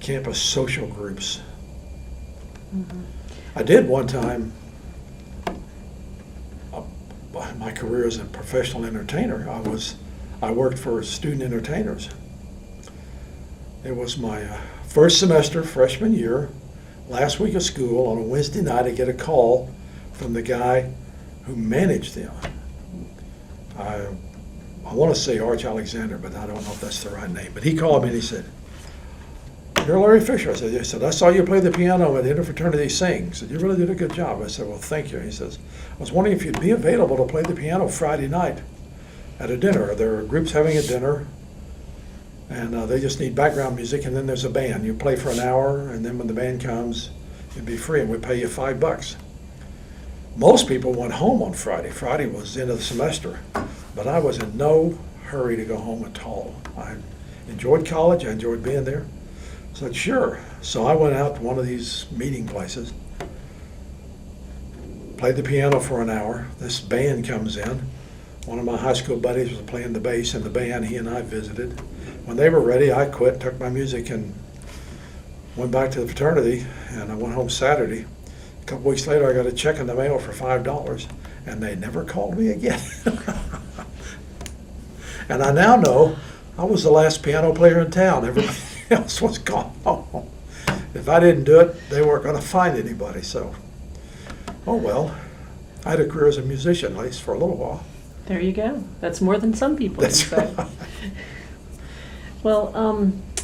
campus social groups. Mm-hmm. I did one time, my career as a professional entertainer, I worked for student entertainers. It was my first semester, freshman year, last week of school. On a Wednesday night, I get a call from the guy who managed them. I want to say Arch Alexander, but I don't know if that's the right name. But he called me and he said, "You're Larry Fisher." I said, "Yes." He said, "I saw you play the piano at the Interfraternity Sing." He said, "You really did a good job." I said, "Well, thank you." He says, "I was wondering if you'd be available to play the piano Friday night at a dinner. There are groups having a dinner, and they just need background music, and then there's a band. You play for an hour, and then when the band comes, you'd be free, and we pay you $5. Most people went home on Friday. Friday was the end of the semester, but I was in no hurry to go home at all. I enjoyed college. I enjoyed being there. I said, "Sure." So I went out to one of these meeting places, played the piano for an hour. This band comes in. One of my high school buddies was playing the bass in the band. He and I visited. When they were ready, I quit, took my music, and went back to the fraternity, and I went home Saturday. A couple weeks later, I got a check in the mail for $5, and they never called me again. And I now know I was the last piano player in town. Everybody else was gone home. If I didn't do it, they weren't going to find anybody. So, oh well. I had a career as a musician, at least for a little while. There you go. That's more than some people That's can say. right. Well,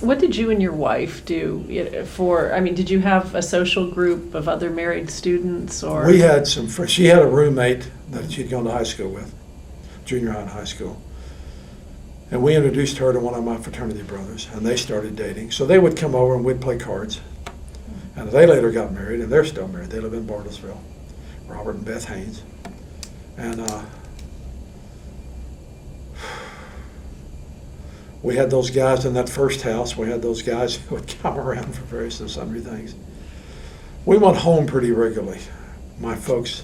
what did you and your wife do did you have a social group of other married students, or? We had some friends. She had a roommate that she'd gone to high school with, junior high and high school. And we introduced her to one of my fraternity brothers, and they started dating. So they would come over and we'd play cards. And they later got married, and they're still married. They live in Bartlesville, Robert and Beth Haynes. And we had those guys in that first house. We had those guys who would come around for various and sundry things. We went home pretty regularly. My folks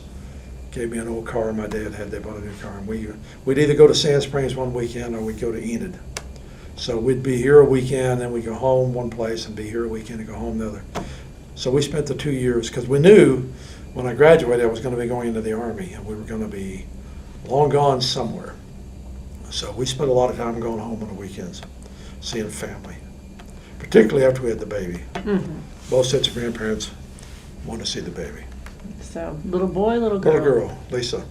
gave me an old car my dad had. They bought a new car. And we'd either go to Sand Springs one weekend or we'd go to Enid. So we'd be here a weekend, then we'd go home one place and be here a weekend and go home the other. So we spent the 2 years, because we knew when I graduated I was going to be going into the Army, and we were going to be long gone somewhere. So we spent a lot of time going home on the weekends, seeing family, particularly after we had the baby. Mm-hmm. Both sets of grandparents wanted to see the baby. So, little boy, little girl. Little girl, Lisa.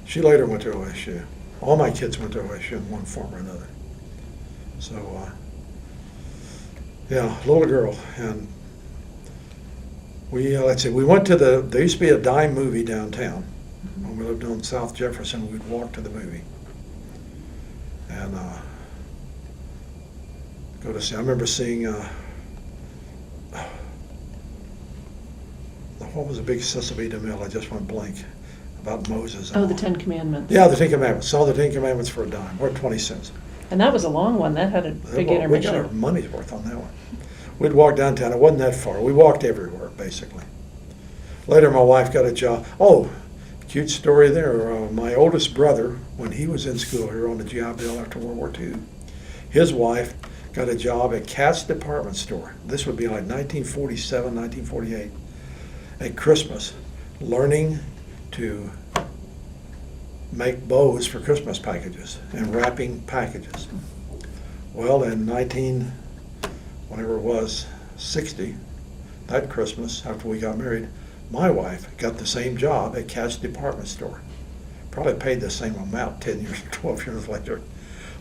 She later went to OSU. All my kids went to OSU in one form or another. So, yeah, little girl. And we, let's see, we went to there used to be a dime movie downtown. When we lived on South Jefferson, we'd walk to the movie. And go to see, I remember seeing, what was the big Cecily DeMille? I just went blank. About Moses. Oh, the Ten Commandments. Yeah, the Ten Commandments. Saw the Ten Commandments for a dime, or 20 cents. And that was a long one. That had a big intermission. We got our money's worth on that one. We'd walk downtown. It wasn't that far. We walked everywhere, basically. Later, my wife got a job. Oh, cute story there. My oldest brother, when he was in school here on the GI Bill after World War II, his wife got a job at Cat's department store. This would be like 1947, 1948, at Christmas, learning to make bows for Christmas packages and wrapping packages. Well, in whenever it was, 60, that Christmas, after we got married, my wife got the same job at Cat's department store. Probably paid the same amount 10 years or 12 years later.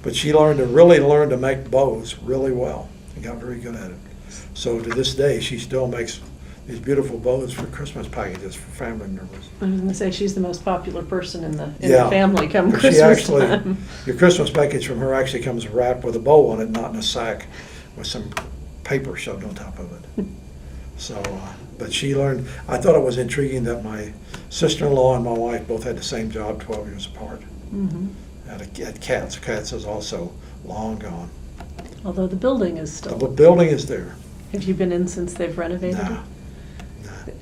But she really learned to make bows really well and got very good at it. So to this day, she still makes these beautiful bows for Christmas packages for family members. I was going to say she's the most popular person in the Yeah. family come She Christmas actually, time. your Christmas package from her actually comes wrapped with a bow on it, not in a sack with some paper shoved on top of it. So, but she learned. I thought it was intriguing that my sister-in-law and my wife both had the same job 12 years apart Mm-hmm. at Cat's. Cat's is also long gone. Although the building is still. The building is there. Have you been in since they've renovated Nah. it?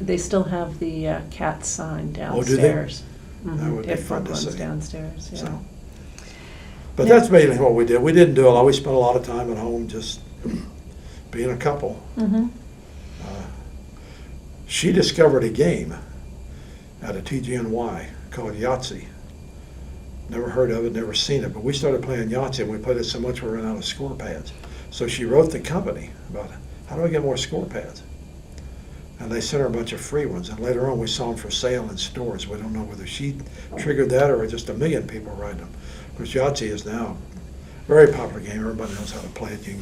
They still have the cat sign Oh, do they? downstairs. That would They be have fun front to ones see. downstairs, yeah. So, but Yeah. that's mainly what we did. We didn't do a lot. We spent a lot of time at home just being a couple. Mm-hmm. She discovered a game at a TGNY called Yahtzee. Never heard of it, never seen it, but we started playing Yahtzee, and we played it so much we ran out of score pads. So she wrote the company about how do I get more score pads? And they sent her a bunch of free ones, and later on we saw them for sale in stores. We don't know whether she triggered that or just a million people writing them. Because Yahtzee is now a very popular game. Everybody knows how to play it. You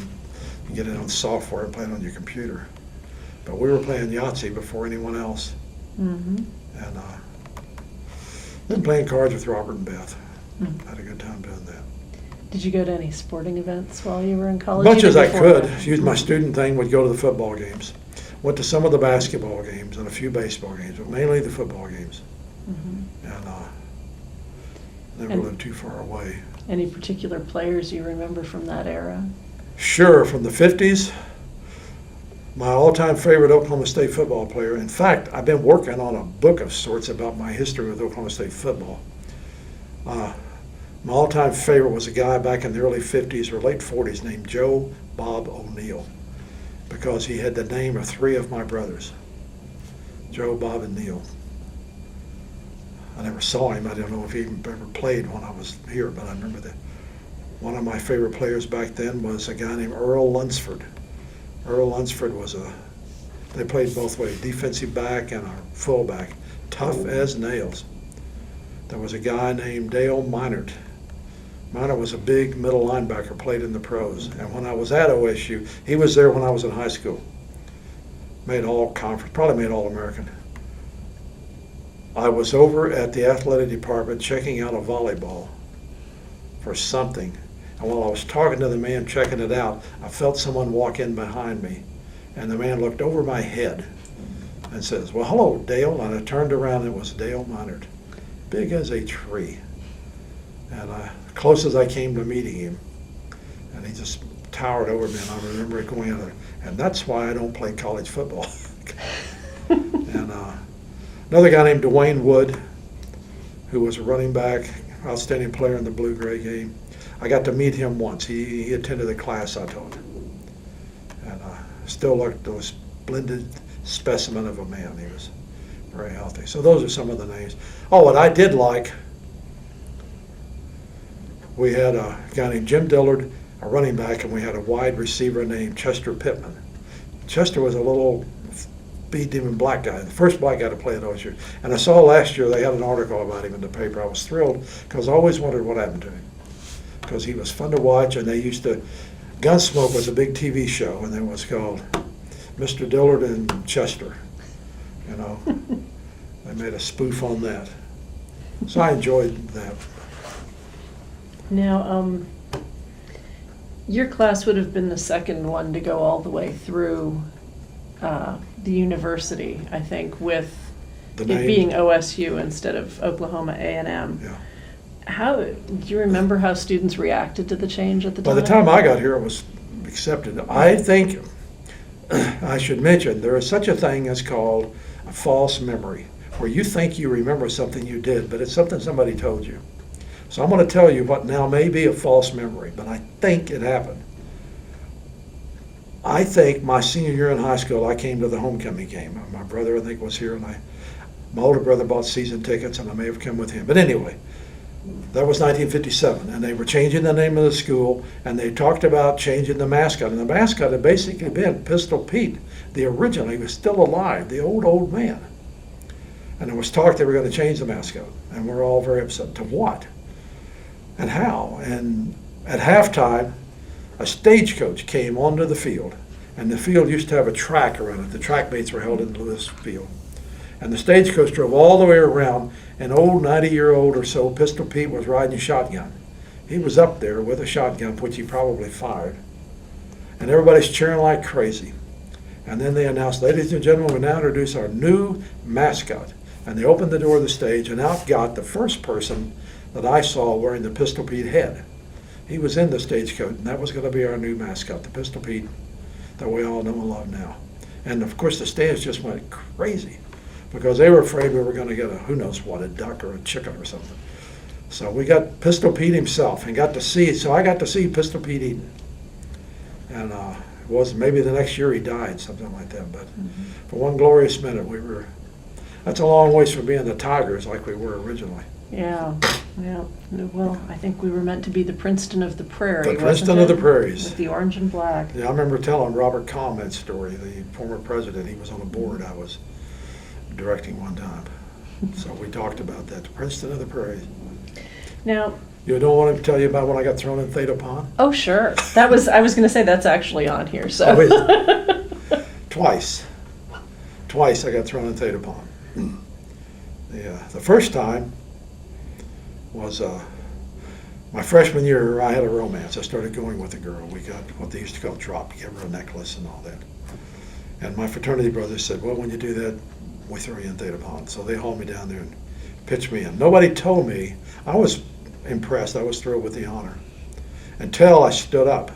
can get it on software and play it on your computer. But we were playing Yahtzee before anyone else. Mm-hmm. And then playing cards with Robert and Beth. Mm. Had a good time doing that. Did you go to any sporting events while you were in college? Much Even as I before could. that? Used my student thing, would go to the football games. Went to some of the basketball games and a few baseball games, but mainly the football games. Mhm. And never And- lived too far away. Any particular players you remember from that era? Sure, from the 50s, my all-time favorite Oklahoma State football player. In fact, I've been working on a book of sorts about my history with Oklahoma State football. My all-time favorite was a guy back in the early 50s or late 40s named Joe Bob O'Neill, because he had the name of three of my brothers, Joe, Bob, and Neil. I never saw him. I don't know if he even ever played when I was here, but I remember that. One of my favorite players back then was a guy named Earl Lunsford. Earl Lunsford they played both ways, defensive back and a fullback, tough as nails. There was a guy named Dale Minert. Minert was a big middle linebacker, played in the pros. And when I was at OSU, he was there when I was in high school. Made all conference, probably made All-American. I was over at the athletic department checking out a volleyball for something. And while I was talking to the man checking it out, I felt someone walk in behind me. And the man looked over my head and says, "Well, hello, Dale." And I turned around and it was Dale Minert, big as a tree. And close as I came to meeting him. And he just towered over me, and I remember it going out. And that's why I don't play college football. And another guy named Dwayne Wood, who was a running back, outstanding player in the blue-gray game. I got to meet him once. He attended the class I taught. And still looked a splendid specimen of a man. He was very healthy. So those are some of the names. Oh, and I did like, we had a guy named Jim Dillard, a running back, and we had a wide receiver named Chester Pittman. Chester was a little beat even black guy, the first black guy to play at OSU. And I saw last year they had an article about him in the paper. I was thrilled because I always wondered what happened to him. Because he was fun to watch, and they used to, Gunsmoke was a big TV show, and it was called Mr. Dillard and Chester. You know, they made a spoof on that. So I enjoyed that. Now, your class would have been the second one to go all the way through the university, I think, with The it name. being OSU instead of Oklahoma A&M. Yeah. How do you remember how students reacted to the change at the By time? the time I got here, it was accepted. I think I should mention there is such a thing as called a false memory, where you think you remember something you did, but it's something somebody told you. So I'm going to tell you what now may be a false memory, but I think it happened. I think my senior year in high school, I came to the homecoming game. My brother, I think, was here, and my older brother bought season tickets, and I may have come with him. But anyway, that was 1957, and they were changing the name of the school, and they talked about changing the mascot. And the mascot had basically been Pistol Pete. The original, he was still alive, the old man. And there was talk they were going to change the mascot, and we're all very upset. To what? And how? And at halftime, a stagecoach came onto the field, and the field used to have a track around it. The track meets were held in this field. And the stagecoach drove all the way around. An old 90-year-old or so, Pistol Pete, was riding a shotgun. He was up there with a shotgun, which he probably fired. And everybody's cheering like crazy. And then they announced, ladies and gentlemen, we now introduce our new mascot. And they opened the door of the stage, and out got the first person that I saw wearing the Pistol Pete head. He was in the stagecoach, and that was going to be our new mascot, the Pistol Pete that we all know and love now. And of course, the stands just went crazy because they were afraid we were going to get a who knows what, a duck or a chicken or something. So we got Pistol Pete himself and got to see, so I got to see Pistol Pete eaten. And it was maybe the next year he died, something like that. But for one glorious minute, that's a long ways from being the Tigers like we were originally. Yeah. Well, I think we were meant to be the Princeton of the Prairie. The Princeton of the Prairies. With the orange and black. Yeah, I remember telling Robert Kahn that story, the former president. He was on a board I was directing one time. So we talked about that, the Princeton of the Prairies. Now, You don't want to tell you about when I got thrown in Theta Pond? oh, sure. I was going to say that's actually on here, so. Oh, is it? Twice I got thrown in Theta Pond. The first time was my freshman year. I had a romance. I started going with a girl. We got what they used to call drop. You gave her a necklace and all that. And my fraternity brothers said, well, when you do that, we throw you in Theta Pond. So they hauled me down there and pitched me in. Nobody told me. I was impressed. I was thrilled with the honor until I stood up.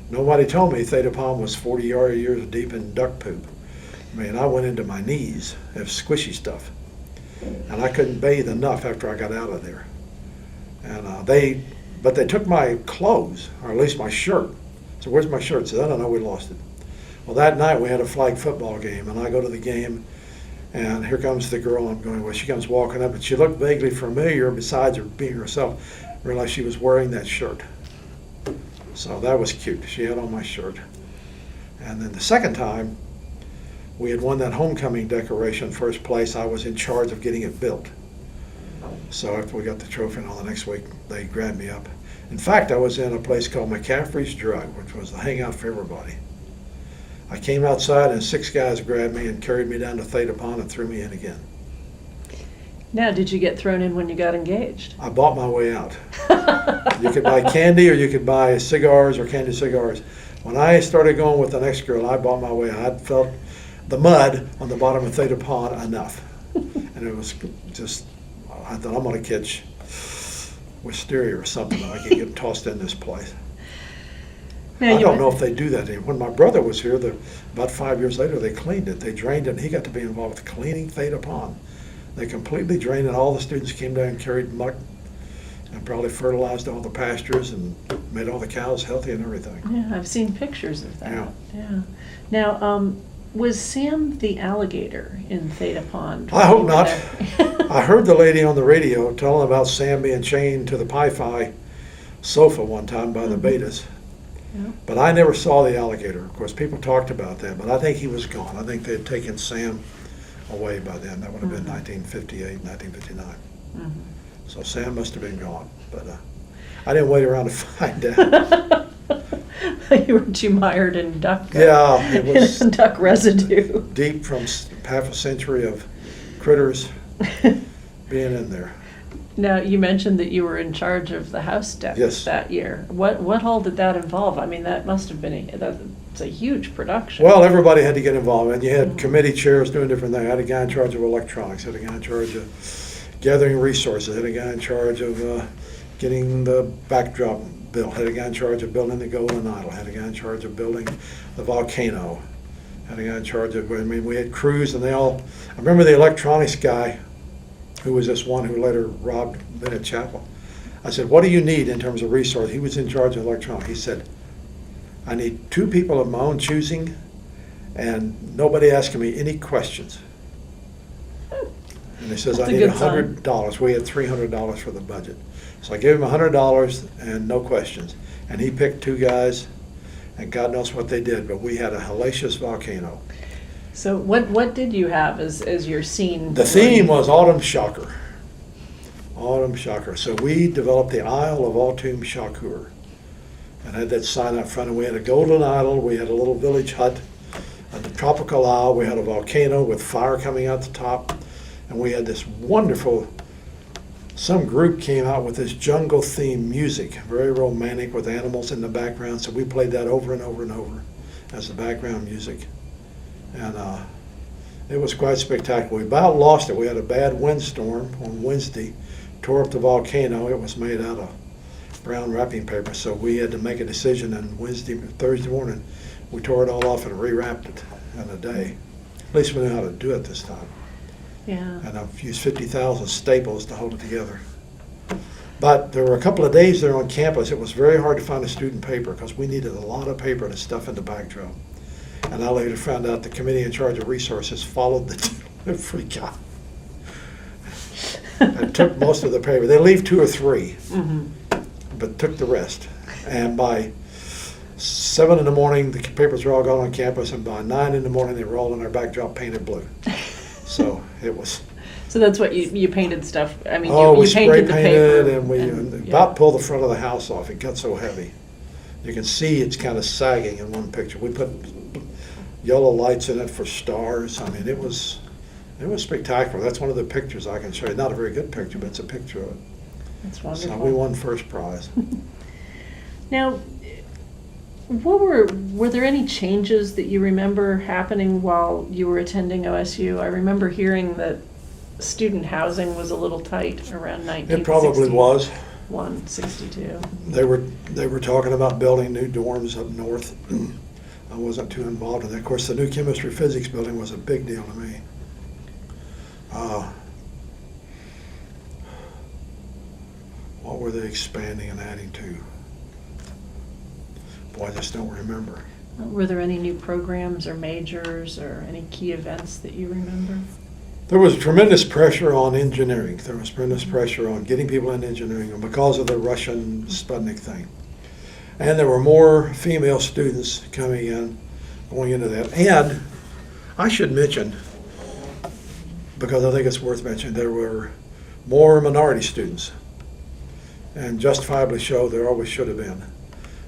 Nobody told me Theta Pond was 40 years deep in duck poop. I mean, I went into my knees of squishy stuff. And I couldn't bathe enough after I got out of there. And they took my clothes, or at least my shirt. So where's my shirt? I said, I don't know, we lost it. Well, that night we had a flag football game, and I go to the game, and here comes the girl I'm going with. She comes walking up, and she looked vaguely familiar besides her being herself. I realized she was wearing that shirt. So that was cute. She had on my shirt. And then the second time, we had won that homecoming decoration first place. I was in charge of getting it built. So after we got the trophy and all the next week, they grabbed me up. In fact, I was in a place called McCaffrey's Drug, which was the hangout for everybody. I came outside and 6 guys grabbed me and carried me down to Theta Pond and threw me in again. Now, did you get thrown in when you got engaged? I bought my way out. You could buy candy or you could buy cigars or candy cigars. When I started going with the next girl, I bought my way out. I felt the mud on the bottom of Theta Pond enough. And it was just, I thought I'm going to catch wisteria or something. I can get tossed in this place. Now, I don't know if they do that anymore. When my brother was here, about 5 years later, they cleaned it. They drained it, and he got to be involved with cleaning Theta Pond. They completely drained it. All the students came down and carried muck and probably fertilized all the pastures and made all the cows healthy and everything. Yeah, I've seen pictures of that. Yeah. Now, was Sam the alligator in Theta Pond? I hope not. I heard the lady on the radio telling about Sam being chained to the Pi-Fi sofa one time by the Betas. Yeah. But I never saw the alligator. Of course, people talked about that, but I think he was gone. I think they had taken Sam away by then. That would have been 1958, 1959. Mm-hmm. So Sam must have been gone, but I didn't wait around to find out. You were too mired in duck. Yeah, it was duck residue. deep from half a century of critters being in there. Now, you mentioned that you were in charge of the house deck Yes. that year. What all did that involve? I mean, that must have been that's a huge production. Well, everybody had to get involved, and you had committee chairs doing different things. I had a guy in charge of electronics, had a guy in charge of gathering resources, had a guy in charge of getting the backdrop built, had a guy in charge of building the Golden Idol, had a guy in charge of building the volcano, had a guy in charge of, I mean, we had crews, and I remember the electronics guy, who was this one who later robbed Bennett Chapel. I said, what do you need in terms of resources? He was in charge of electronics. He said, I need 2 people of my own choosing and nobody asking me any questions. And he says, That's I a need good sign. $100. We had $300 for the budget. So I gave him $100 and no questions. And he picked 2 guys, and God knows what they did, but we had a hellacious volcano. So what did you have as your scene? The theme was Autumn Shocker. Autumn Shocker. So we developed the Isle of Autumn Shocker and had that sign out front. And we had a golden idol. We had a little village hut. At the tropical isle, we had a volcano with fire coming out the top. And we had this wonderful, some group came out with this jungle theme music, very romantic with animals in the background. So we played that over and over and over as the background music. And it was quite spectacular. We about lost it. We had a bad windstorm on Wednesday, tore up the volcano. It was made out of brown wrapping paper, so we had to make a decision on Thursday morning. We tore it all off and rewrapped it in a day. At least we knew how to do it this time. Yeah. And I've used 50,000 staples to hold it together. But there were a couple of days there on campus. It was very hard to find a student paper because we needed a lot of paper to stuff in the backdrop. And I later found out the committee in charge of resources followed the delivery guy. And took most of the paper. They leave 2 or 3, but took the rest. And by 7 in the morning, the papers were all gone on campus, and by 9 in the morning, they were all in our backdrop painted blue. So it was. So that's what you painted stuff. I mean, We you spray painted the painted, paper. and we about pulled the front of the house off. It got so heavy. You can see it's kind of sagging in one picture. We put yellow lights in it for stars. I mean, it was spectacular. That's one of the pictures I can show you. Not a very good picture, but it's a picture of it. That's wonderful. So we won first prize. Now, were there any changes that you remember happening while you were attending OSU? I remember hearing that student housing was a little tight around 1960. It probably was. 162. They were talking about building new dorms up north. I wasn't too involved in that. Of course, the new chemistry physics building was a big deal to me. What were they expanding and adding to? Boy, I just don't remember. Were there any new programs or majors or any key events that you remember? There was tremendous pressure on engineering. There was tremendous pressure on getting people in engineering, and because of the Russian Sputnik thing. And there were more female students coming in, going into that. And I should mention, because I think it's worth mentioning, there were more minority students. And justifiably so, there always should have been.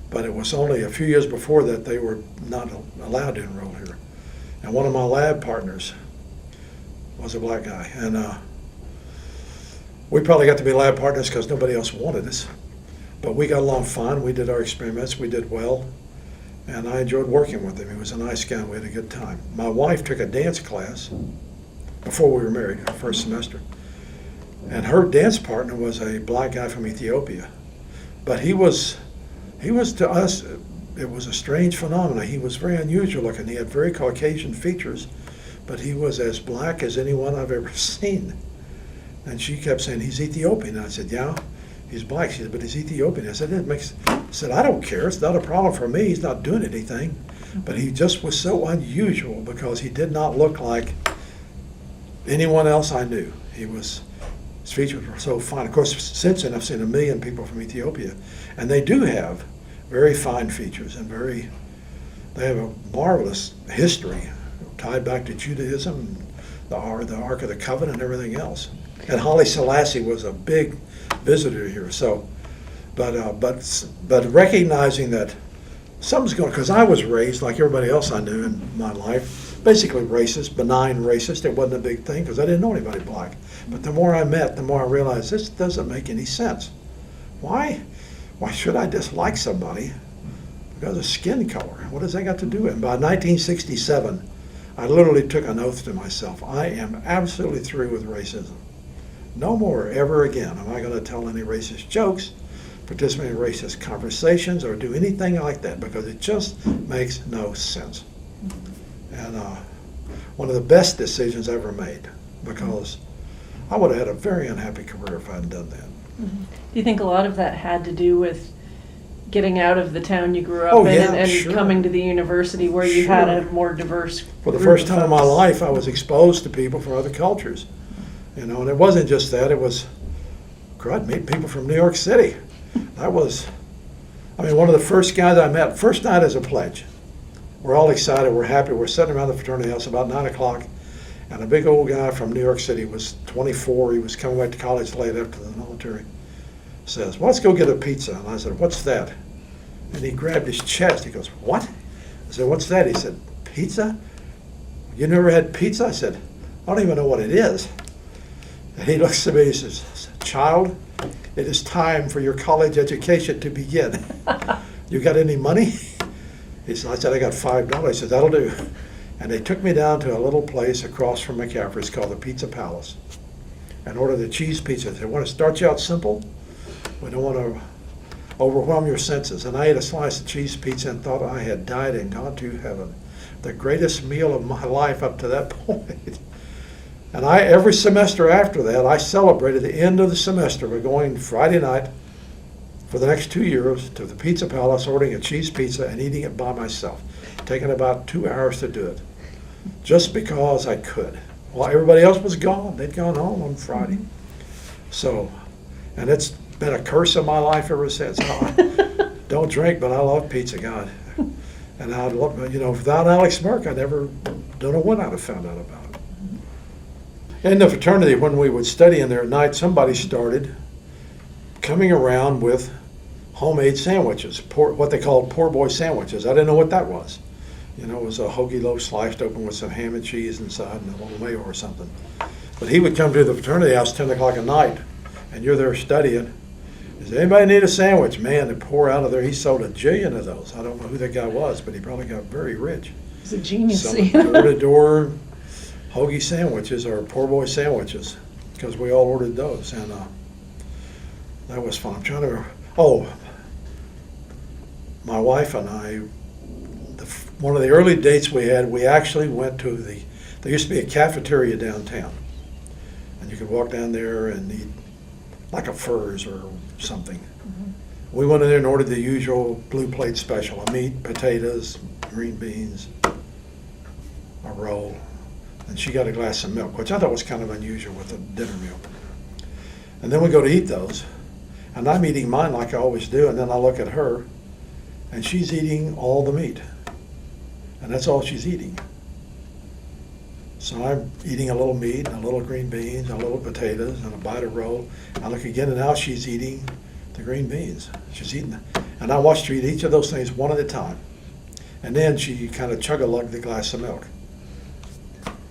But it was only a few years before that they were not allowed to enroll here. And one of my lab partners was a black guy. And we probably got to be lab partners because nobody else wanted us. But we got along fine. We did our experiments. We did well. And I enjoyed working with him. He was a nice guy. We had a good time. My wife took a dance class before we were married, our first semester. And her dance partner was a black guy from Ethiopia. But he was to us, it was a strange phenomenon. He was very unusual looking. He had very Caucasian features, but he was as black as anyone I've ever seen. And she kept saying, he's Ethiopian. And I said, yeah, he's black. She said, but he's Ethiopian. I said, I said, I don't care. It's not a problem for me. He's not doing anything. But he just was so unusual because he did not look like anyone else I knew. His features were so fine. Of course, since then I've seen 1 million people from Ethiopia, and they do have very fine features and they have a marvelous history tied back to Judaism, the Ark of the Covenant, and everything else. And Haile Selassie was a big visitor here. So, but recognizing that something's going, because I was raised like everybody else I knew in my life, basically racist, benign racist. It wasn't a big thing because I didn't know anybody black. But the more I met, the more I realized this doesn't make any sense. Why should I dislike somebody because of skin color? What does that got to do with it? By 1967, I literally took an oath to myself. I am absolutely through with racism. No more ever again am I going to tell any racist jokes, participate in racist conversations, or do anything like that because it just makes no sense. And one of the best decisions I ever made, because I would have had a very unhappy career if I hadn't done that. Mm-hmm. Do you think a lot of that had to do with getting out of the town you grew up in and sure. coming to the university where you had a more diverse For the first time in my life, I was exposed to people from other cultures. You know, and it wasn't just that, it was, I'd meet people from New York City. One of the first guys I met, first night as a pledge. We're all excited, we're happy, we're sitting around the fraternity house about 9 o'clock, and a big old guy from New York City was 24, he was coming back to college late after the military, says, well, let's go get a pizza. And I said, what's that? And he grabbed his chest, he goes, what? I said, what's that? He said, pizza? You never had pizza? I said, I don't even know what it is. And he looks at me, he says, child, it is time for your college education to begin. You got any money? I said, I got $5. He said, that'll do. And they took me down to a little place across from McCaffrey's called the Pizza Palace and ordered a cheese pizza. They want to start you out simple. We don't want to overwhelm your senses. And I ate a slice of cheese pizza and thought I had died and gone to heaven. The greatest meal of my life up to that point. And every semester after that, I celebrated the end of the semester by going Friday night for the next 2 years to the Pizza Palace, ordering a cheese pizza and eating it by myself, taking about 2 hours to do it, just because I could. While everybody else was gone, they'd gone home on Friday. So, and it's been a curse of my life ever since. I don't drink, but I love pizza, God. And I'd love, without Alex Merck, I never, don't know what I'd have found out about it. In the fraternity, when we would study in there at night, somebody started coming around with homemade sandwiches, what they called poor boy sandwiches. I didn't know what that was. It was a hoagie loaf sliced open with some ham and cheese inside and a little mayo or something. But he would come to the fraternity house 10 o'clock at night, and you're there studying. Does anybody need a sandwich? Man, they pour out of there. He sold 1 jillion of those. I don't know who that guy was, but he probably got very rich. He's a genius. Door-to-door hoagie sandwiches or poor boy sandwiches, because we all ordered those, and that was fun. I'm trying to, my wife and I, one of the early dates we had, we actually went to there used to be a cafeteria downtown, and you could walk down there and eat like a Furs or something. Mm-hmm. We went in there and ordered the usual blue plate special, a meat, potatoes, green beans, a roll. And she got a glass of milk, which I thought was kind of unusual with a dinner meal. And then we go to eat those, and I'm eating mine like I always do, and then I look at her, and she's eating all the meat. And that's all she's eating. So I'm eating a little meat, and a little green beans, and a little potatoes, and a bite of roll. I look again, and now she's eating the green beans. She's eating, and I watched her eat each of those things one at a time. And then she kind of chug-a-lugged the glass of milk.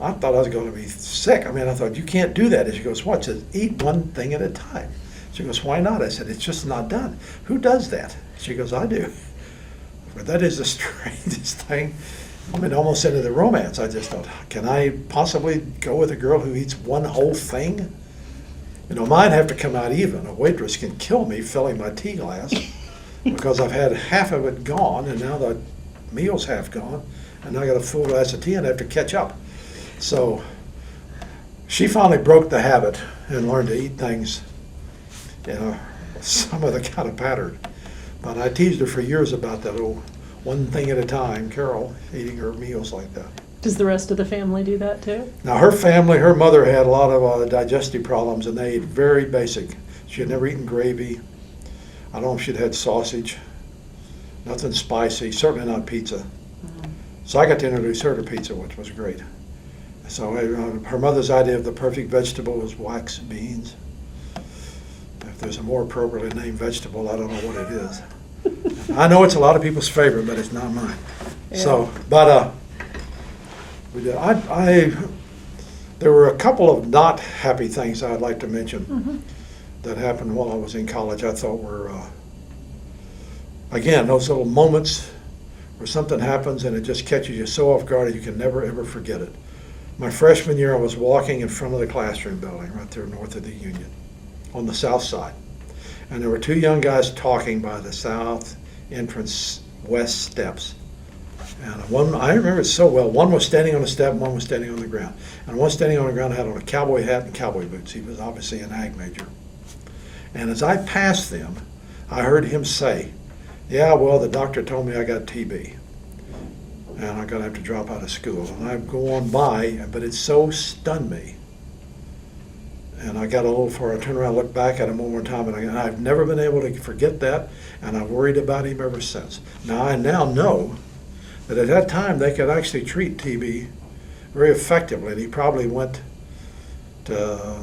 I thought I was going to be sick. I thought, you can't do that. And she goes, what? She says, eat one thing at a time. She goes, why not? I said, it's just not done. Who does that? She goes, I do. But that is the strangest thing. Almost into the romance. I just thought, can I possibly go with a girl who eats one whole thing? Mine have to come out even. A waitress can kill me filling my tea glass because I've had half of it gone, and now the meal's half gone, and now I got a full glass of tea and I have to catch up. So she finally broke the habit and learned to eat things, some of the kind of pattern. But I teased her for years about that one thing at a time, Carol, eating her meals like that. Does the rest of the family do that too? Now her family, her mother had a lot of digestive problems, and they ate very basic. She had never eaten gravy. I don't know if she'd had sausage. Nothing spicy, certainly not pizza. So I got to introduce her to pizza, which was great. So her mother's idea of the perfect vegetable was wax beans. If there's a more appropriately named vegetable, I don't know what it is. I know it's a lot of people's favorite, but it's not mine. Yeah. So, but we did. There were a couple of not happy things I'd like to mention that happened while I was in college. I thought were, again, those little moments where something happens and it just catches you so off guard that you can never ever forget it. My freshman year, I was walking in front of the classroom building right there north of the Union on the south side. And there were two young guys talking by the south entrance west steps. And one, I remember it so well, one was standing on a step and one was standing on the ground. And one standing on the ground had on a cowboy hat and cowboy boots. He was obviously an ag major. And as I passed them, I heard him say, "Yeah, well, the doctor told me I got TB. And I'm going to have to drop out of school." And I go on by, but it so stunned me. And I got a little far, I turned around, looked back at him one more time, and I've never been able to forget that, and I've worried about him ever since. Now, I now know that at that time they could actually treat TB very effectively. And he probably went to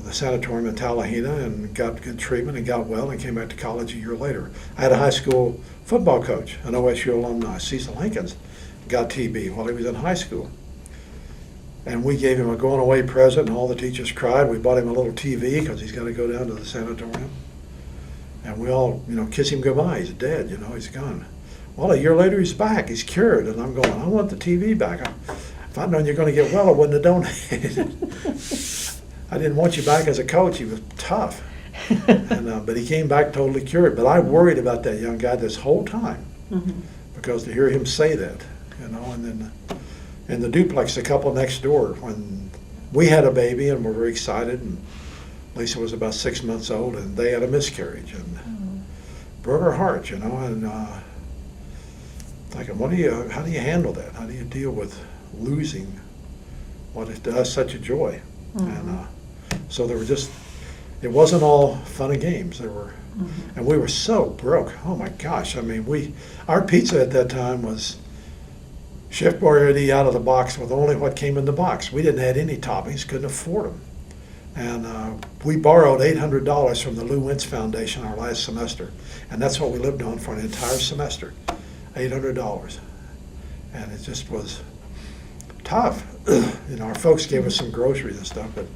the sanatorium in Tallahena and got good treatment and got well and came back to college a year later. I had a high school football coach, an OSU alumni, Cecil Hankins, got TB while he was in high school. And we gave him a going away present and all the teachers cried. We bought him a little TV because he's got to go down to the sanatorium. And we all, kiss him goodbye. He's dead, he's gone. Well, a year later he's back, he's cured. And I'm going, I want the TV back. If I'd known you're going to get well, I wouldn't have donated it. I didn't want you back as a coach. He was tough. But he came back totally cured. But I worried about that young guy this whole time because to hear him say that, and then in the duplex, the couple next door, when we had a baby and were very excited, and Lisa was about 6 months old, and they had a miscarriage, and broke her heart, and thinking, how do you handle that? How do you deal with losing what is to us such a joy? And so there were it wasn't all fun and games. There were, and we were so broke. Oh my gosh! I mean, our pizza at that time was Chef Boyardee out of the box with only what came in the box. We didn't add any toppings, couldn't afford them. And we borrowed $800 from the Lou Wentz Foundation our last semester. And that's what we lived on for an entire semester, $800. And it just was tough. Our folks gave us some groceries and stuff, but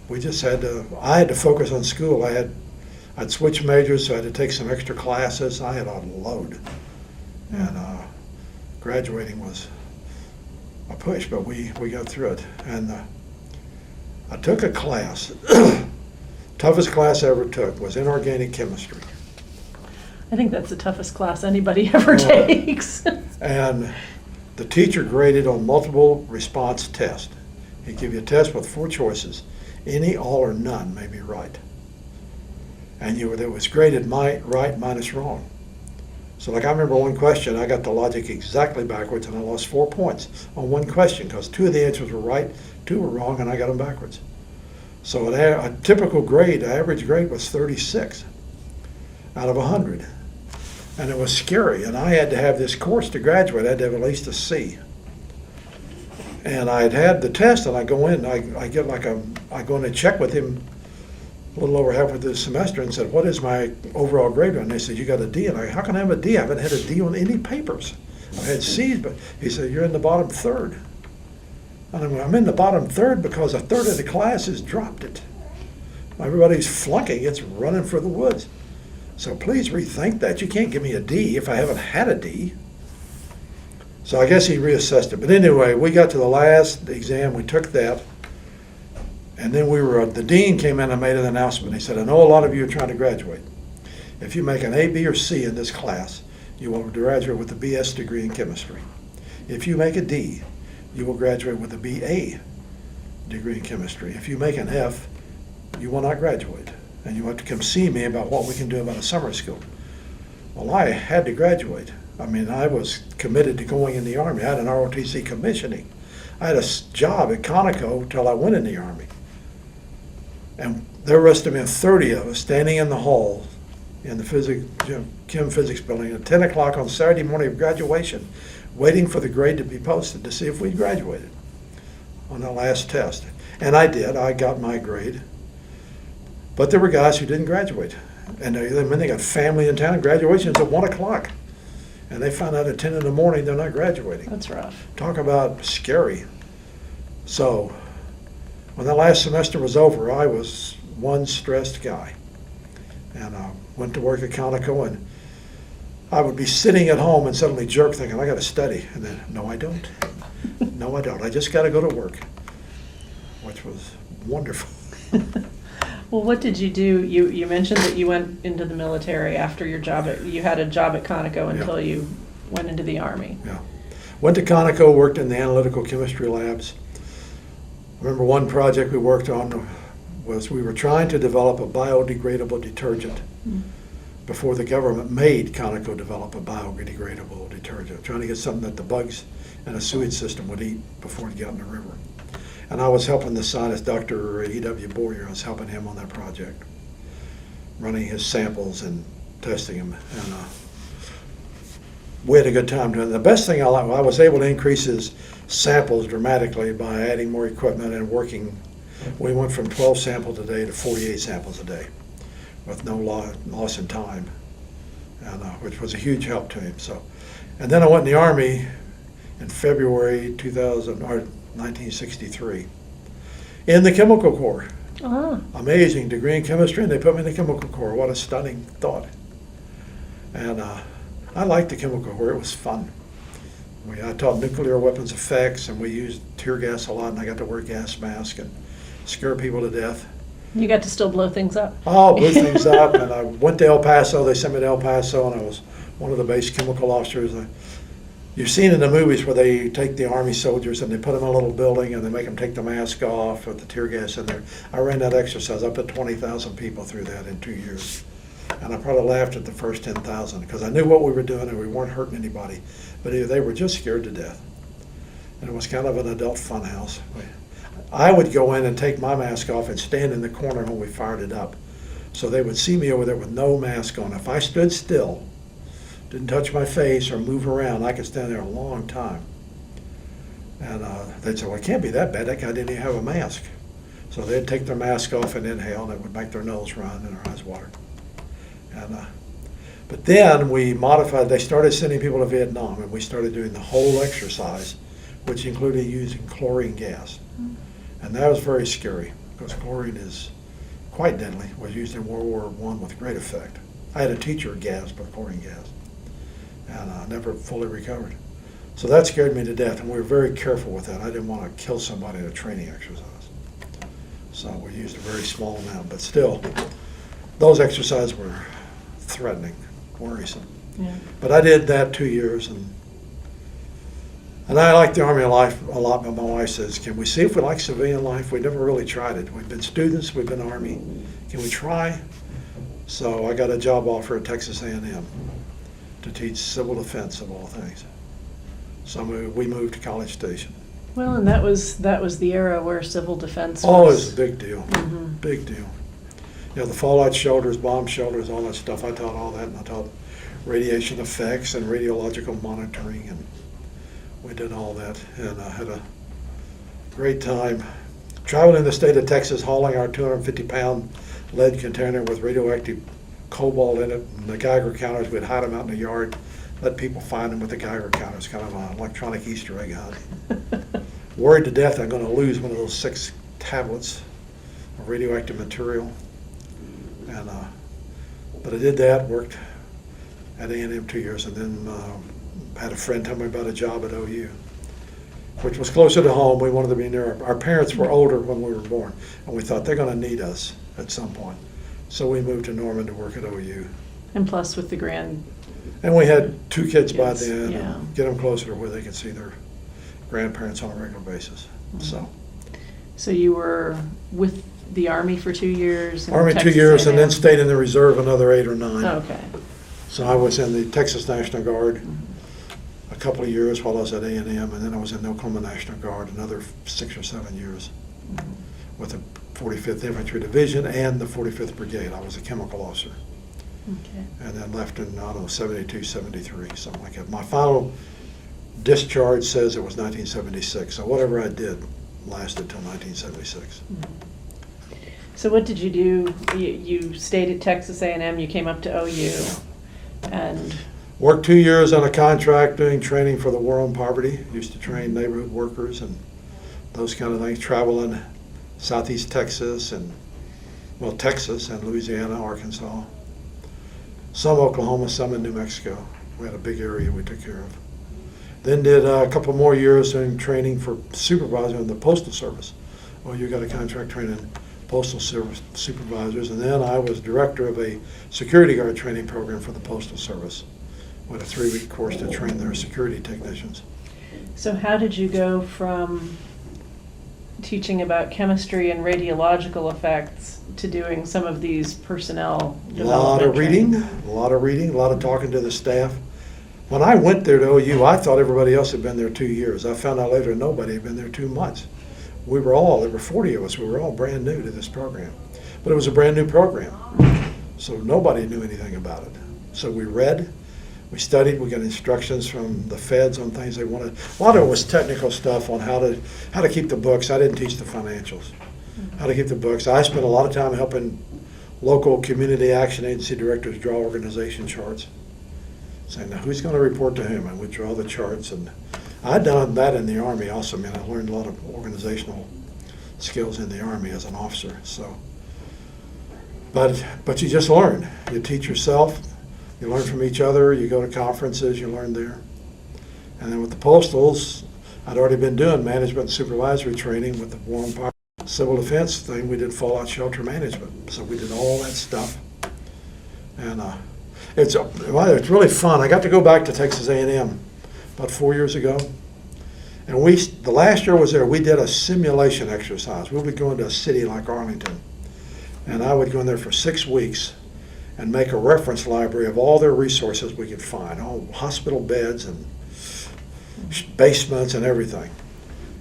we just I had to focus on school. I'd switch majors, so I had to take some extra classes. I had a load. And graduating was a push, but we got through it. And I took a class, toughest class I ever took was inorganic chemistry. I think that's the toughest class anybody ever takes. And the teacher graded on multiple response test. He'd give you a test with 4 choices. Any, all, or none may be right. And it was graded right minus wrong. So I remember one question, I got the logic exactly backwards, and I lost 4 points on one question because 2 of the answers were right, 2 were wrong, and I got them backwards. So a typical grade, average grade was 36 out of 100. And it was scary, and I had to have this course to graduate. I had to have at least a C. And I had the test, and I go in, I go in and check with him a little over halfway through the semester and said, "What is my overall grade?" And they said, "You got a D." And how can I have a D? I haven't had a D on any papers. I had C's, but he said, "You're in the bottom third." And I'm in the bottom third because a third of the class has dropped it. Everybody's flunking, it's running for the woods. So please rethink that. You can't give me a D if I haven't had a D. So I guess he reassessed it. But anyway, we got to the last exam, we took that. And then the dean came in and made an announcement. He said, "I know a lot of you are trying to graduate. If you make an A, B, or C in this class, you will graduate with a BS degree in chemistry. If you make a D, you will graduate with a BA degree in chemistry. If you make an F, you will not graduate. And you have to come see me about what we can do about a summer school." Well, I had to graduate. I was committed to going in the Army. I had an ROTC commissioning. I had a job at Conoco till I went in the Army. And there must have been 30 of us standing in the hall in the chem physics building at 10 o'clock on Saturday morning of graduation, waiting for the grade to be posted to see if we graduated on the last test. And I did. I got my grade. But there were guys who didn't graduate. And they got family in town. Graduation's at 1 o'clock. And they found out at 10 in the morning they're not graduating. That's rough. Talk about scary. So when the last semester was over, I was one stressed guy. And I went to work at Conoco, and I would be sitting at home and suddenly jerk thinking, I got to study. And then, no, I don't. No, I don't. I just got to go to work, which was wonderful. Well, what did you do? You mentioned that you went into the military after your job you had a job at Conoco until you went into the Army. Yeah. Went to Conoco, worked in the analytical chemistry labs. I remember one project we worked on was we were trying to develop a biodegradable detergent before the government made Conoco develop a biodegradable detergent, trying to get something that the bugs in a sewage system would eat before it got in the river. And I was helping the scientist, Dr. E.W. Boyer. I was helping him on that project, running his samples and testing them. And we had a good time doing it. The best thing I was able to increase his samples dramatically by adding more equipment and working. We went from 12 samples a day to 48 samples a day with no loss in time, and which was a huge help to him. So, and then I went in the Army in February 1963 in the Chemical Corps. Amazing degree in chemistry, and they put me in the Chemical Corps. What a stunning thought. And I liked the Chemical Corps. It was fun. I taught nuclear weapons effects, and we used tear gas a lot, and I got to wear gas masks and scare people to death. You got to still blow things up. Oh, blew things up, and I went to El Paso. They sent me to El Paso, and I was one of the base chemical officers. You've seen in the movies where they take the Army soldiers and they put them in a little building and they make them take the mask off with the tear gas in there. I ran that exercise. I put 20,000 people through that in 2 years. And I probably laughed at the first 10,000 because I knew what we were doing and we weren't hurting anybody. But they were just scared to death. And it was kind of an adult fun house. I would go in and take my mask off and stand in the corner when we fired it up. So they would see me over there with no mask on. If I stood still, didn't touch my face or move around, I could stand there a long time. And they'd say, well, it can't be that bad. That guy didn't even have a mask. So they'd take their mask off and inhale, and it would make their nose run and their eyes water. And but then we modified. They started sending people to Vietnam, and we started doing the whole exercise, which included using chlorine gas. And that was very scary because chlorine is quite deadly. It was used in World War I with great effect. I had a teacher of gas, but chlorine gas, and I never fully recovered. So that scared me to death, and we were very careful with that. I didn't want to kill somebody in a training exercise. So we used a very small amount, but still, those exercises were threatening, worrisome. Yeah. But I did that 2 years, and I like the Army life a lot, but my wife says, can we see if we like civilian life? We never really tried it. We've been students, we've been Army. Can we try? So I got a job offer at Texas A&M to teach civil defense of all things. So we moved to College Station. Well, and that was the era where civil defense was. Oh, it was a big deal, big deal. You know, the fallout shelters, bomb shelters, all that stuff. I taught all that, and I taught radiation effects and radiological monitoring, and we did all that, and I had a great time. Traveled in the state of Texas, hauling our 250-pound lead container with radioactive cobalt in it, and the Geiger counters, we'd hide them out in the yard, let people find them with the Geiger counters, kind of an electronic Easter egg hunt. Worried to death I'm going to lose one of those 6 tablets of radioactive material. And but I did that, worked at A&M 2 years, and then had a friend tell me about a job at OU, which was closer to home. We wanted to be near. Our parents were older when we were born, and we thought they're going to need us at some point. So we moved to Norman to work at OU. And plus with the grand. And we had 2 kids by then, yeah. and get them closer to where they could see their grandparents on a regular basis. So you were with the Army for 2 years? Army 2 years, and then stayed in the reserve another 8 or 9. Okay. So I was in the Texas National Guard a couple of years while I was at A&M, and then I was in the Oklahoma National Guard another 6 or 7 years with the 45th Infantry Division and the 45th Brigade. I was a chemical officer. Okay. and then left in, I don't know, 72, 73, something like that. My final discharge says it was 1976, so whatever I did lasted till 1976. So what did you do? You stayed at Texas A&M, you came up to OU, and Worked 2 years on a contract doing training for the War on Poverty. Used to train neighborhood workers and those kind of things, traveling southeast Texas and, well, Texas and Louisiana, Arkansas. Some Oklahoma, some in New Mexico. We had a big area we took care of. Then did a couple more years doing training for supervisor in the Postal Service. Well, you got a contract training Postal Service supervisors, and then I was director of a security guard training program for the Postal Service. With a 3-week course to train their security technicians. so how did you go from teaching about chemistry and radiological effects to doing some of these personnel A development lot of reading, training? a lot of reading, a lot of talking to the staff. When I went there to OU, I thought everybody else had been there 2 years. I found out later nobody had been there 2 months. There were 40 of us, we were all brand new to this program. But it was a brand new program, so nobody knew anything about it. So we read, we studied, we got instructions from the feds on things they wanted. A lot of it was technical stuff on how to keep the books. I didn't teach the financials. How to keep the books. I spent a lot of time helping local community action agency directors draw organization charts. Saying, now who's going to report to whom? And we draw the charts. And I'd done that in the Army also. I mean, I learned a lot of organizational skills in the Army as an officer. So, but you just learn. You teach yourself. You learn from each other, you go to conferences, you learn there. And then with the Postals, I'd already been doing management and supervisory training with the War on Poverty civil defense thing. We did fallout shelter management. So we did all that stuff. And it's really fun. I got to go back to Texas A&M about 4 years ago. And the last year I was there, we did a simulation exercise. We would go into a city like Arlington. And I would go in there for 6 weeks and make a reference library of all their resources we could find, all hospital beds and basements and everything.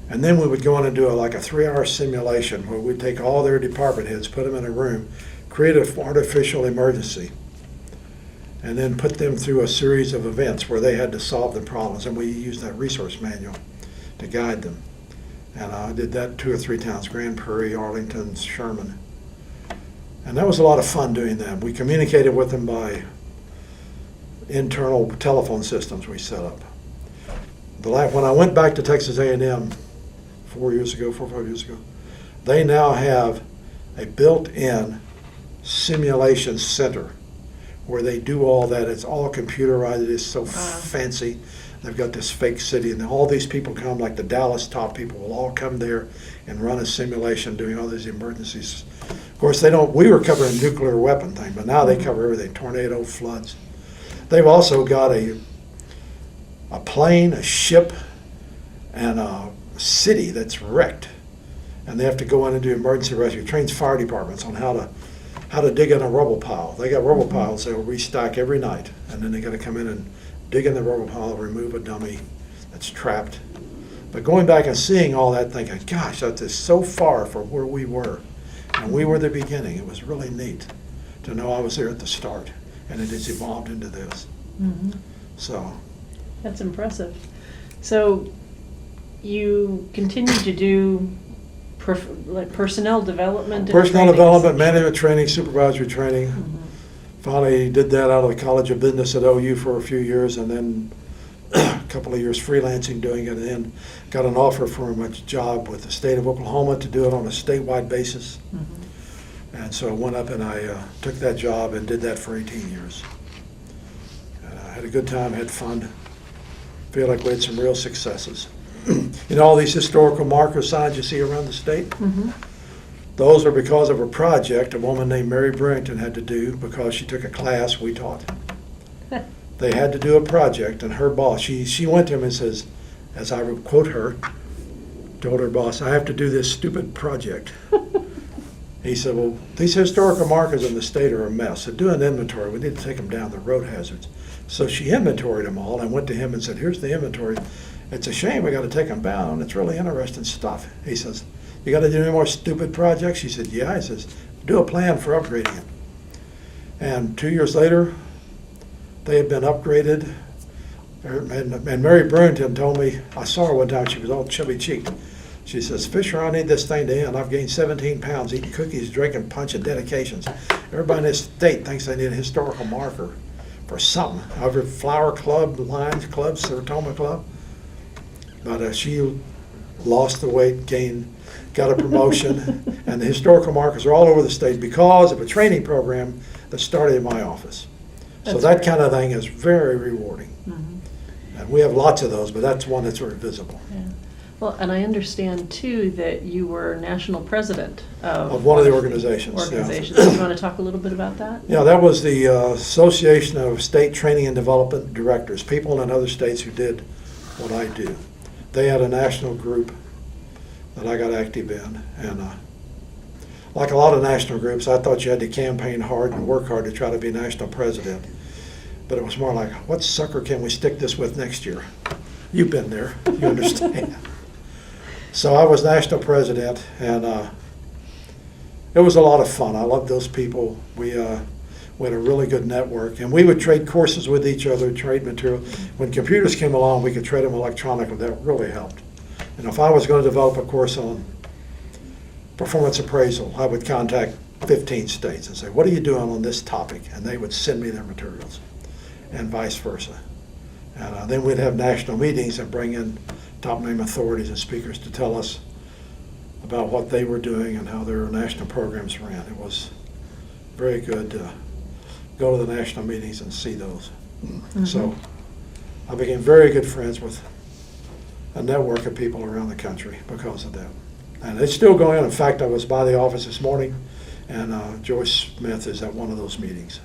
And then we would go in and do a 3-hour simulation where we'd take all their department heads, put them in a room, create an artificial emergency, and then put them through a series of events where they had to solve the problems. And we used that resource manual to guide them. And I did that 2 or 3 towns, Grand Prairie, Arlington, Sherman. And that was a lot of fun doing that. We communicated with them by internal telephone systems we set up. When I went back to Texas A&M 4 or 5 years ago, they now have a built-in simulation center where they do all that. It's all computerized. It is so fancy. They've got this fake city, and all these people come, like the Dallas top people will all come there and run a simulation doing all these emergencies. Of course, we were covering nuclear weapon thing, but now they cover everything, tornado, floods. They've also got a plane, a ship, and a city that's wrecked. And they have to go in and do emergency rescue. It trains fire departments on how to dig in a rubble pile. They got rubble piles they'll restock every night, and then they got to come in and dig in the rubble pile, remove a dummy that's trapped. But going back and seeing all that, thinking, gosh, that is so far from where we were. And we were the beginning. It was really neat to know I was there at the start, and it has evolved into this. Mm-hmm. So. That's impressive. So you continue to do personnel development? Personnel development, management training, supervisory training. Mm-hmm. Finally did that out of the College of Business at OU for a few years, and then a couple of years freelancing doing it, and then got an offer from a job with the state of Oklahoma to do it on a statewide basis. Mm-hmm. And so I went up and I took that job and did that for 18 years. And I had a good time, had fun. Feel like we had some real successes. You know, all these historical marker signs you see around the state? Mm-hmm. Those are because of a project a woman named Mary Brewington had to do because she took a class we taught. They had to do a project, and her boss, she went to him and says, as I would quote her, told her boss, I have to do this stupid project. He said, well, these historical markers in the state are a mess. So do an inventory. We need to take them down, the road hazards. So she inventoried them all and went to him and said, here's the inventory. It's a shame we got to take them down. It's really interesting stuff. He says, you got to do any more stupid projects? She said, yeah. He says, do a plan for upgrading it. And 2 years later, they had been upgraded. And Mary Brewington told me, I saw her one time, she was all chubby-cheeked. She says, Fisher, I need this thing to end. I've gained 17 pounds eating cookies, drinking punch, and dedications. Everybody in this state thinks they need a historical marker for something. However, Flower Club, Lions Club, Sertoma Club. But she lost the weight, got a promotion, and the historical markers are all over the state because of a training program that started in my office. So that kind of thing is very rewarding. Mm-hmm. And we have lots of those, but that's one that's very visible. Yeah. Well, and I understand too that you were national president of one of the organizations. Yeah. Do you want to talk a little bit about that? Yeah, that was the Association of State Training and Development Directors, people in other states who did what I do. They had a national group that I got active in, and like a lot of national groups, I thought you had to campaign hard and work hard to try to be national president. But it was more like, what sucker can we stick this with next year? You've been there, you understand. So I was national president, and it was a lot of fun. I loved those people. We had a really good network, and we would trade courses with each other, trade material. When computers came along, we could trade them electronically. That really helped. And if I was going to develop a course on performance appraisal, I would contact 15 states and say, what are you doing on this topic? And they would send me their materials, and vice versa. And then we'd have national meetings and bring in top-name authorities and speakers to tell us about what they were doing and how their national programs ran. It was very good to go to the national meetings and see those. Mm-hmm. So I became very good friends with a network of people around the country because of that. And it's still going on. In fact, I was by the office this morning, and Joyce Smith is at one of those meetings.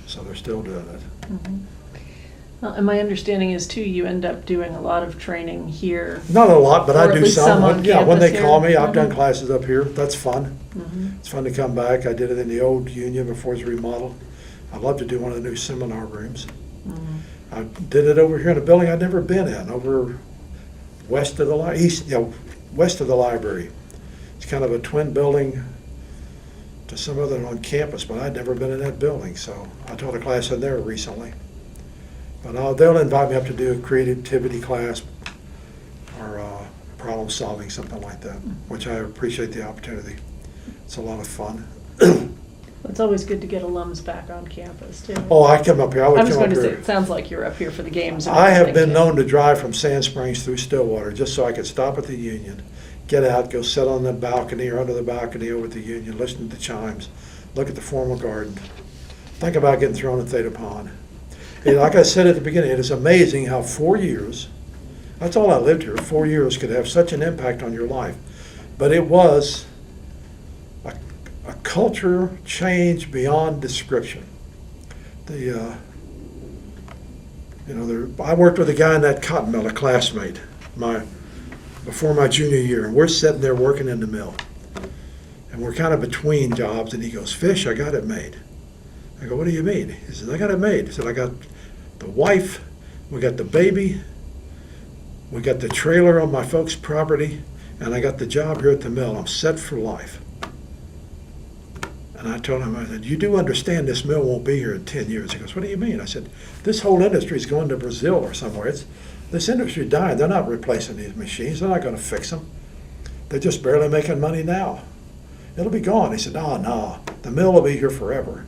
So they're still doing it. Mm-hmm. Well, and my understanding is, too, you end up doing a lot of training here. Not a lot, but I do some. When they call me, I've mm-hmm. done classes up here. That's fun. Mm-hmm. It's fun to come back. I did it in the old Union before it was remodeled. I'd love to do one of the new seminar rooms. Mm-hmm. I did it over here in a building I'd never been in, over west of the west of the library. It's kind of a twin building to some other on campus, but I'd never been in that building, so I taught a class in there recently. But they'll invite me up to do a creativity class or problem solving, something like that, which I appreciate the opportunity. It's a lot of fun. It's always good to get alums back on campus, too. Oh, I come up here. I was going to say, it sounds like you're up here for the games. I have been known to drive from Sand Springs through Stillwater just so I could stop at the Union, get out, go sit on the balcony or under the balcony over at the Union, listen to the chimes, look at the formal garden, think about getting thrown at Theta Pond. And like I said at the beginning, it is amazing how 4 years, that's all I lived here, 4 years could have such an impact on your life. But it was a culture change beyond description. I worked with a guy in that cotton mill, a classmate, before my junior year, and we're sitting there working in the mill. And we're kind of between jobs, and he goes, Fish, I got it made. I go, what do you mean? He says, I got it made. He said, I got the wife, we got the baby, we got the trailer on my folks' property, and I got the job here at the mill. I'm set for life. And I told him, I said, you do understand this mill won't be here in 10 years. He goes, what do you mean? I said, this whole industry is going to Brazil or somewhere. This industry dying. They're not replacing these machines. They're not going to fix them. They're just barely making money now. It'll be gone. He said, no, the mill will be here forever.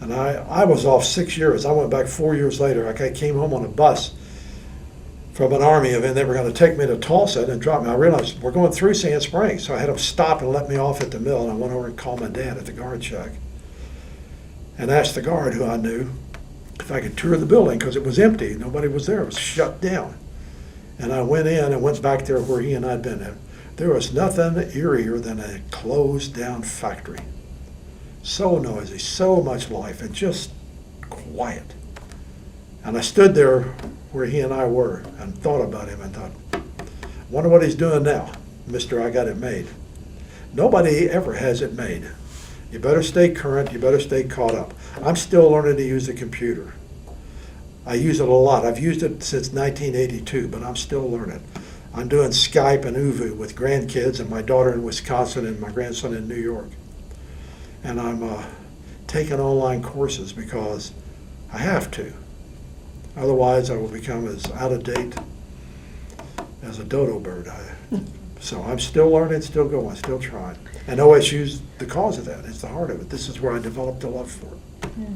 And I was off 6 years. I went back 4 years later. I came home on a bus from an Army event. They were going to take me to Tulsa and drop me. I realized we're going through Sand Springs, so I had them stop and let me off at the mill, and I went over and called my dad at the guard shack and asked the guard, who I knew, if I could tour the building because it was empty. Nobody was there. It was shut down. And I went in and went back there where he and I had been. There was nothing eerier than a closed down factory. So noisy, so much life, and just quiet. And I stood there where he and I were and thought about him and thought, wonder what he's doing now, Mr. I got it made. Nobody ever has it made. You better stay current, you better stay caught up. I'm still learning to use the computer. I use it a lot. I've used it since 1982, but I'm still learning. I'm doing Skype and OOHRP with grandkids and my daughter in Wisconsin and my grandson in New York. And I'm taking online courses because I have to. Otherwise, I will become as out of date as a dodo bird. So I'm still learning, still going, still trying. And OSU's the cause of that. It's the heart of it. This is where I developed a love for it. Yeah.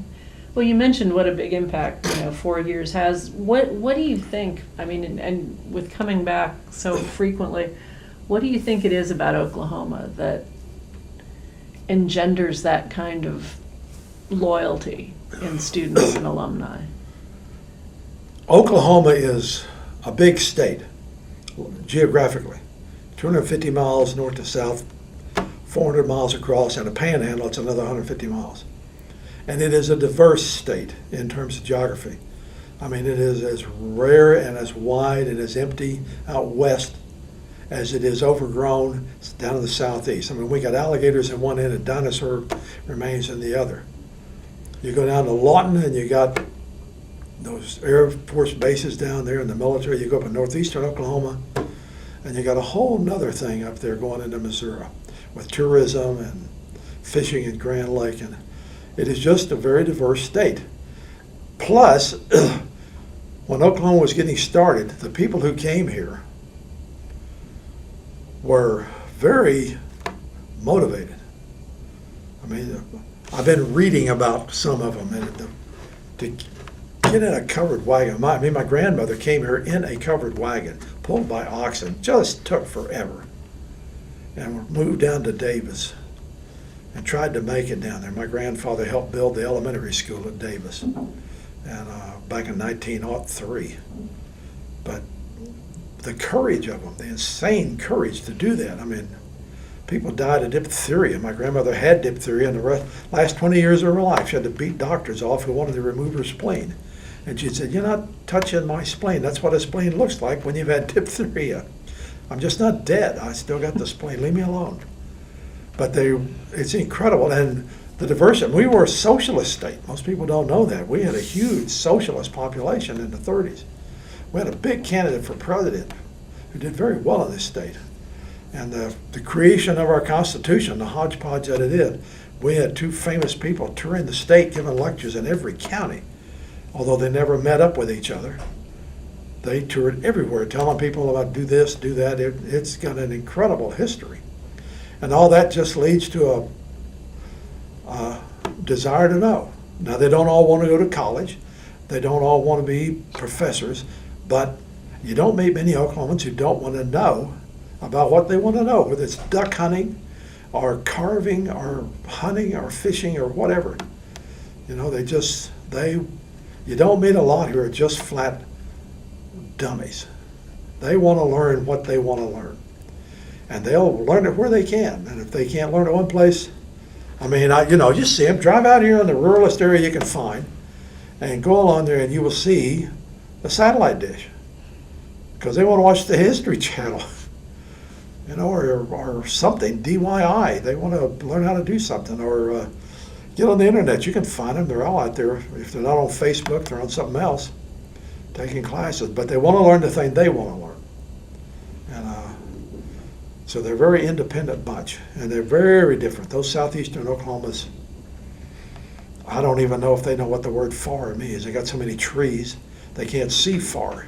Well, you mentioned what a big impact 4 years has. What do you think? I mean, and with coming back so frequently, what do you think it is about Oklahoma that engenders that kind of loyalty in students and alumni? Oklahoma is a big state geographically, 250 miles north to south, 400 miles across, and a panhandle, it's another 150 miles. And it is a diverse state in terms of geography. I mean, it is as rare and as wide and as empty out west as it is overgrown down in the southeast. I mean, we got alligators in one end and dinosaur remains in the other. You go down to Lawton and you got those Air Force bases down there in the military. You go up in northeastern Oklahoma and you got a whole nother thing up there going into Missouri with tourism and fishing in Grand Lake. And it is just a very diverse state. Plus, when Oklahoma was getting started, the people who came here were very motivated. I mean, I've been reading about some of them, and to get in a covered wagon. My grandmother came here in a covered wagon, pulled by oxen, just took forever, and moved down to Davis and tried to make it down there. My grandfather helped build the elementary school at Davis, and back in 1903. But the courage of them, the insane courage to do that. I mean, people died of diphtheria. My grandmother had diphtheria in the last 20 years of her life. She had to beat doctors off who wanted to remove her spleen. And she said, "You're not touching my spleen. That's what a spleen looks like when you've had diphtheria. I'm just not dead. I still got the spleen. Leave me alone." But it's incredible. And the diversity, we were a socialist state. Most people don't know that. We had a huge socialist population in the 30s. We had a big candidate for president who did very well in this state. And the creation of our Constitution, the hodgepodge that it is, we had two famous people touring the state giving lectures in every county. Although they never met up with each other, they toured everywhere telling people about do this, do that. It's got an incredible history. And all that just leads to a desire to know. Now, they don't all want to go to college. They don't all want to be professors. But you don't meet many Oklahomans who don't want to know about what they want to know, whether it's duck hunting or carving or hunting or fishing or whatever. You know, you don't meet a lot who are just flat dummies. They want to learn what they want to learn. And they'll learn it where they can. And if they can't learn it one place, I mean, you see them, drive out here in the ruralest area you can find and go along there and you will see a satellite dish because they want to watch the History Channel, or something, DIY. They want to learn how to do something or get on the internet. You can find them. They're all out there. If they're not on Facebook, they're on something else taking classes. But they want to learn the thing they want to learn. And so they're a very independent bunch. And they're very different. Those southeastern Oklahomas, I don't even know if they know what the word far means. They got so many trees, they can't see far.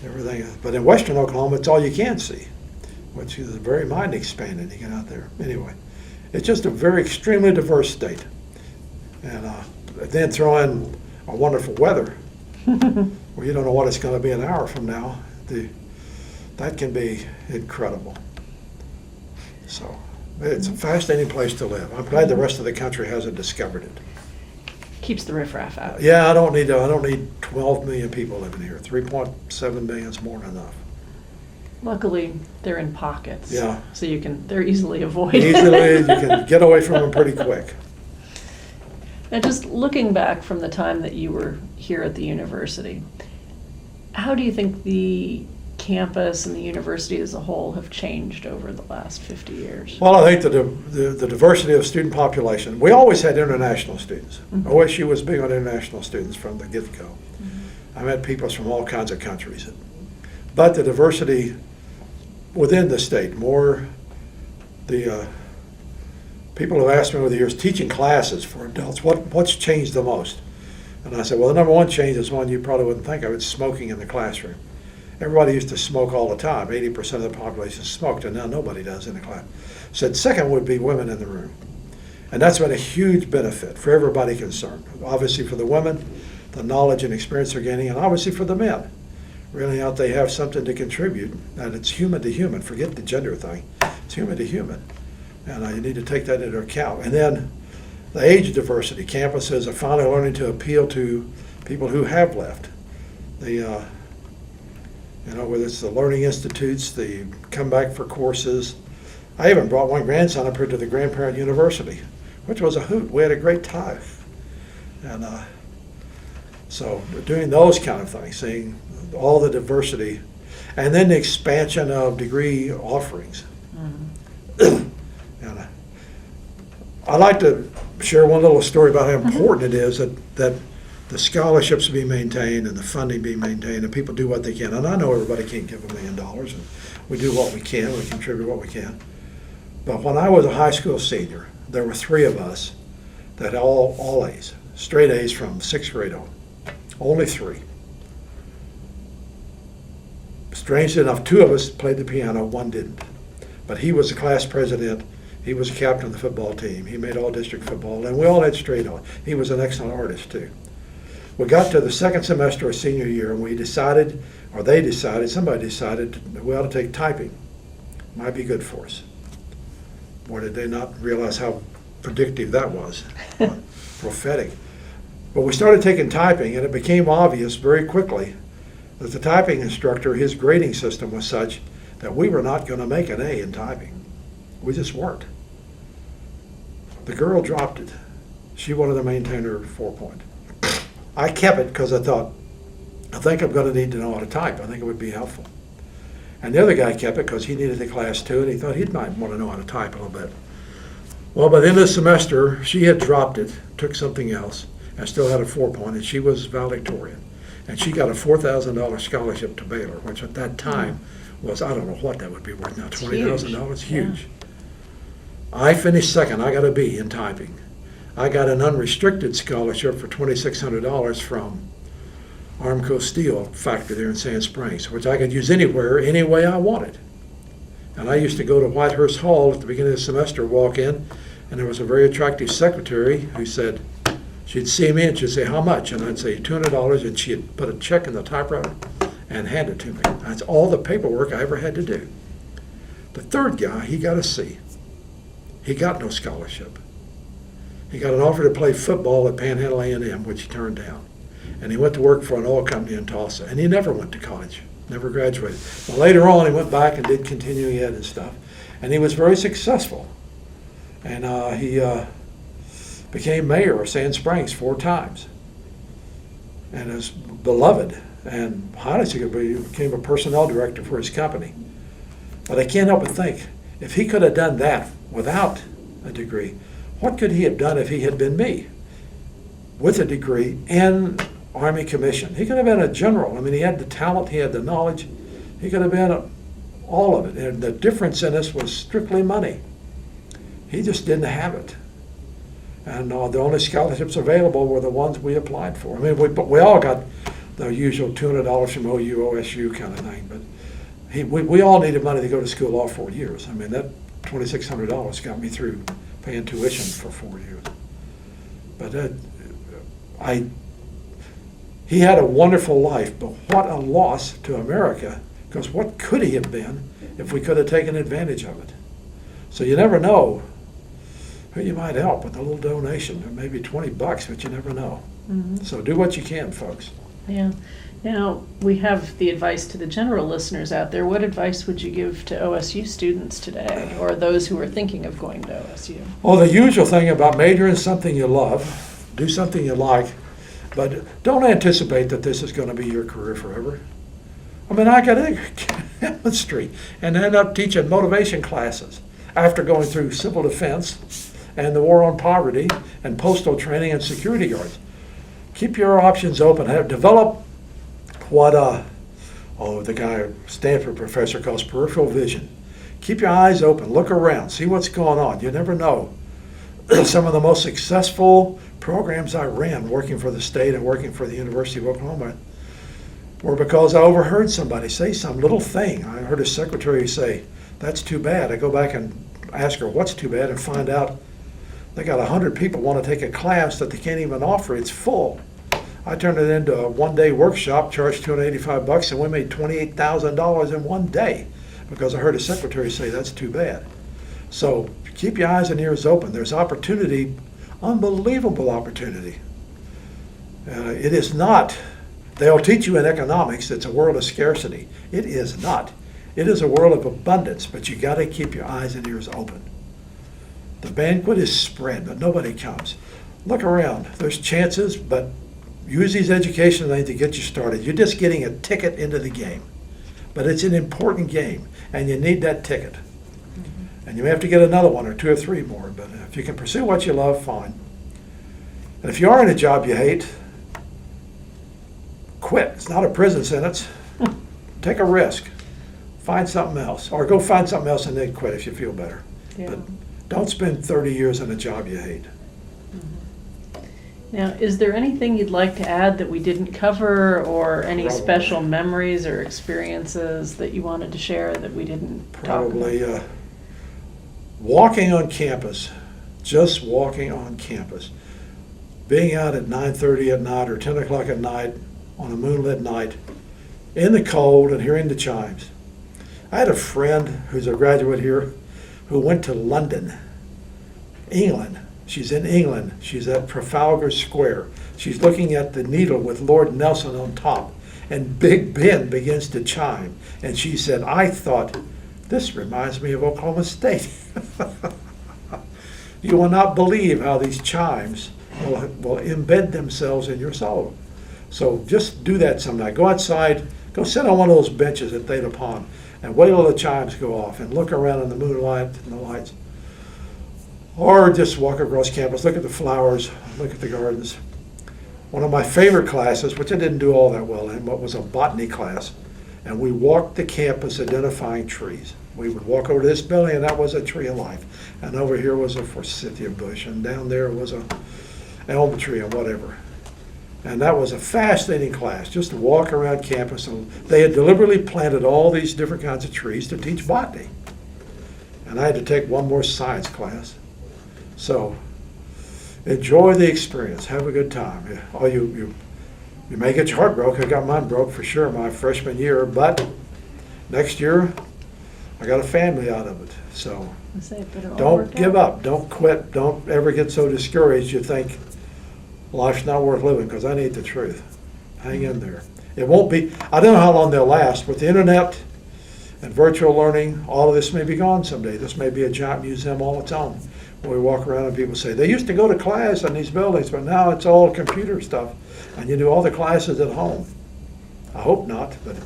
Everything. But in western Oklahoma, it's all you can see, which is very mind expanding to get out there. Anyway. It's just a very extremely diverse state. And then throw in a wonderful weather where you don't know what it's going to be an hour from now. That can be incredible. So it's a fascinating place to live. I'm glad the rest of the country hasn't discovered it. Keeps the riffraff out. Yeah, I don't need 12 million people living here. 3.7 million is more than enough. Luckily, they're in pockets. Yeah. So they're easily avoided. Easily, you can get away from them pretty quick. Now, just looking back from the time that you were here at the university, how do you think the campus and the university as a whole have changed over the last 50 years? Well, I think the diversity of student population, we always had international students. Mm-hmm. OSU was big on international students from the get-go. Mm-hmm. I met people from all kinds of countries. But the diversity within the state, more the People have asked me over the years, teaching classes for adults, what's changed the most? And I said, well, the number one change is one you probably wouldn't think of. It's smoking in the classroom. Everybody used to smoke all the time. 80% of the population smoked, and now nobody does in the class. Said second would be women in the room. And that's been a huge benefit for everybody concerned. Obviously for the women, the knowledge and experience they're gaining, and obviously for the men. Really out they have something to contribute, and it's human to human. Forget the gender thing. It's human to human. And you need to take that into account. And then the age diversity. Campuses are finally learning to appeal to people who have left. Whether it's the learning institutes, the come back for courses. I even brought one grandson up here to the grandparent university, which was a hoot. We had a great time. And so we're doing those kind of things, seeing all the diversity, and then the expansion of degree offerings. Mm-hmm. And I like to share one little story about how important it is that the scholarships be maintained and the funding be maintained and people do what they can. And I know everybody can't give $1 million, and we do what we can, we contribute what we can. But when I was a high school senior, there were 3 of us that had all A's, straight A's from 6th grade on. Only 3. Strangely enough, 2 of us played the piano, 1 didn't. But he was the class president, he was the captain of the football team, he made all district football, and we all had straight on. He was an excellent artist too. We got to the second semester of senior year and we decided, or somebody decided that we ought to take typing. Might be good for us. Boy, did they not realize how predictive that was, prophetic. But we started taking typing, and it became obvious very quickly that the typing instructor, his grading system was such that we were not going to make an A in typing. We just weren't. The girl dropped it. She wanted to maintain her 4-point. I kept it because I thought, I think I'm going to need to know how to type. I think it would be helpful. And the other guy kept it because he needed the class too, and he thought he might want to know how to type a little bit. Well, by the end of the semester, she had dropped it, took something else, and still had a 4-point, and she was valedictorian. And she got a $4,000 scholarship to Baylor, which at that time was, I don't know what that would be worth now, $20,000, huge. Yeah. I finished second. I got a B in typing. I got an unrestricted scholarship for $2,600 from Armco Steel factory there in Sand Springs, which I could use anywhere, any way I wanted. And I used to go to Whitehurst Hall at the beginning of the semester, walk in, and there was a very attractive secretary who said, she'd see me and she'd say, how much? And I'd say $200, and she'd put a check in the typewriter and hand it to me. That's all the paperwork I ever had to do. The third guy, he got a C. He got no scholarship. He got an offer to play football at Panhandle A&M, which he turned down. And he went to work for an oil company in Tulsa, and he never went to college, never graduated. But later on, he went back and did continuing ed and stuff, and he was very successful. And he became mayor of Sand Springs 4 times, and is beloved. And honestly, he became a personnel director for his company. But I can't help but think, if he could have done that without a degree, what could he have done if he had been me with a degree and Army commission? He could have been a general. I mean, he had the talent, he had the knowledge, he could have been all of it. And the difference in this was strictly money. He just didn't have it. And the only scholarships available were the ones we applied for. I mean, we all got the usual $200 from OU, OSU kind of thing, but we all needed money to go to school all 4 years. I mean, that $2,600 got me through paying tuition for 4 years. But he had a wonderful life, but what a loss to America, because what could he have been if we could have taken advantage of it? So you never know who you might help with a little donation, or maybe $20, but you never know. Mm-hmm. So do what you can, folks. Yeah. Now, we have the advice to the general listeners out there. What advice would you give to OSU students today, or those who are thinking of going to OSU? Well, the usual thing about major in something you love, do something you like, but don't anticipate that this is going to be your career forever. I mean, I got chemistry and ended up teaching motivation classes after going through civil defense and the war on poverty and postal training and security guards. Keep your options open. Develop what the guy, Stanford professor, calls peripheral vision. Keep your eyes open. Look around. See what's going on. You never know some of the most successful programs I ran, working for the state and working for the University of Oklahoma, were because I overheard somebody say some little thing. I heard a secretary say, "That's too bad." I go back and ask her, "What's too bad?" and find out they got 100 people want to take a class that they can't even offer. It's full. I turned it into a one-day workshop, charged $285, and we made $28,000 in one day because I heard a secretary say, "That's too bad." So keep your eyes and ears open. There's opportunity, unbelievable opportunity. It is not, they'll teach you in economics it's a world of scarcity. It is not. It is a world of abundance, but you got to keep your eyes and ears open. The banquet is spread, but nobody comes. Look around. There's chances, but use these education things to get you started. You're just getting a ticket into the game. But it's an important game, and you need that ticket. And you may have to get another one or two or three more, but if you can pursue what you love, fine. And if you are in a job you hate, quit. It's not a prison sentence. Take a risk. Find something else, or go find something else and then quit if you feel better. Yeah. But don't spend 30 years in a job you hate. Now, is there anything you'd like to add that we didn't cover, or any Probably. special memories or experiences that you wanted to share that we didn't talk about? Walking on campus, just walking on campus, being out at 9:30 at night or 10 o'clock at night on a moonlit night in the cold and hearing the chimes. I had a friend who's a graduate here who went to London, England. She's in England. She's at Trafalgar Square. She's looking at the needle with Lord Nelson on top, and Big Ben begins to chime. And she said, "I thought, this reminds me of Oklahoma State." You will not believe how these chimes will embed themselves in your soul. So just do that sometime. Go outside, go sit on one of those benches at Theta Pond, and wait till the chimes go off, and look around in the moonlight and the lights. Or just walk across campus, look at the flowers, look at the gardens. One of my favorite classes, which I didn't do all that well in, but was a botany class, and we walked the campus identifying trees. We would walk over to this building, and that was a tree of life. And over here was a forsythia bush, and down there was a elm tree and whatever. And that was a fascinating class, just to walk around campus. And they had deliberately planted all these different kinds of trees to teach botany. And I had to take one more science class. So enjoy the experience, have a good time. Oh, you may get your heart broke. I got mine broke for sure my freshman year, but next year I got a family out of it. So don't give up, don't quit, don't ever get so discouraged you think life's not worth living, because I need the truth. Hang in there. It won't be, I don't know how long they'll last. With the internet and virtual learning, all of this may be gone someday. This may be a giant museum all its own. We walk around and people say, they used to go to class in these buildings, but now it's all computer stuff, and you do all the classes at home. I hope not, but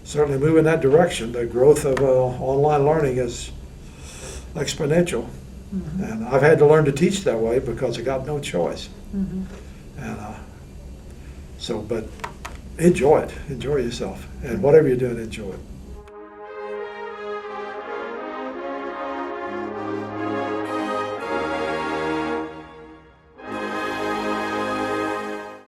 certainly move in that direction. The growth of online learning is exponential. Mm-hmm. And I've had to learn to teach that way because I got no choice. Mm-hmm. And but enjoy it. Enjoy yourself. And whatever you're doing, enjoy it.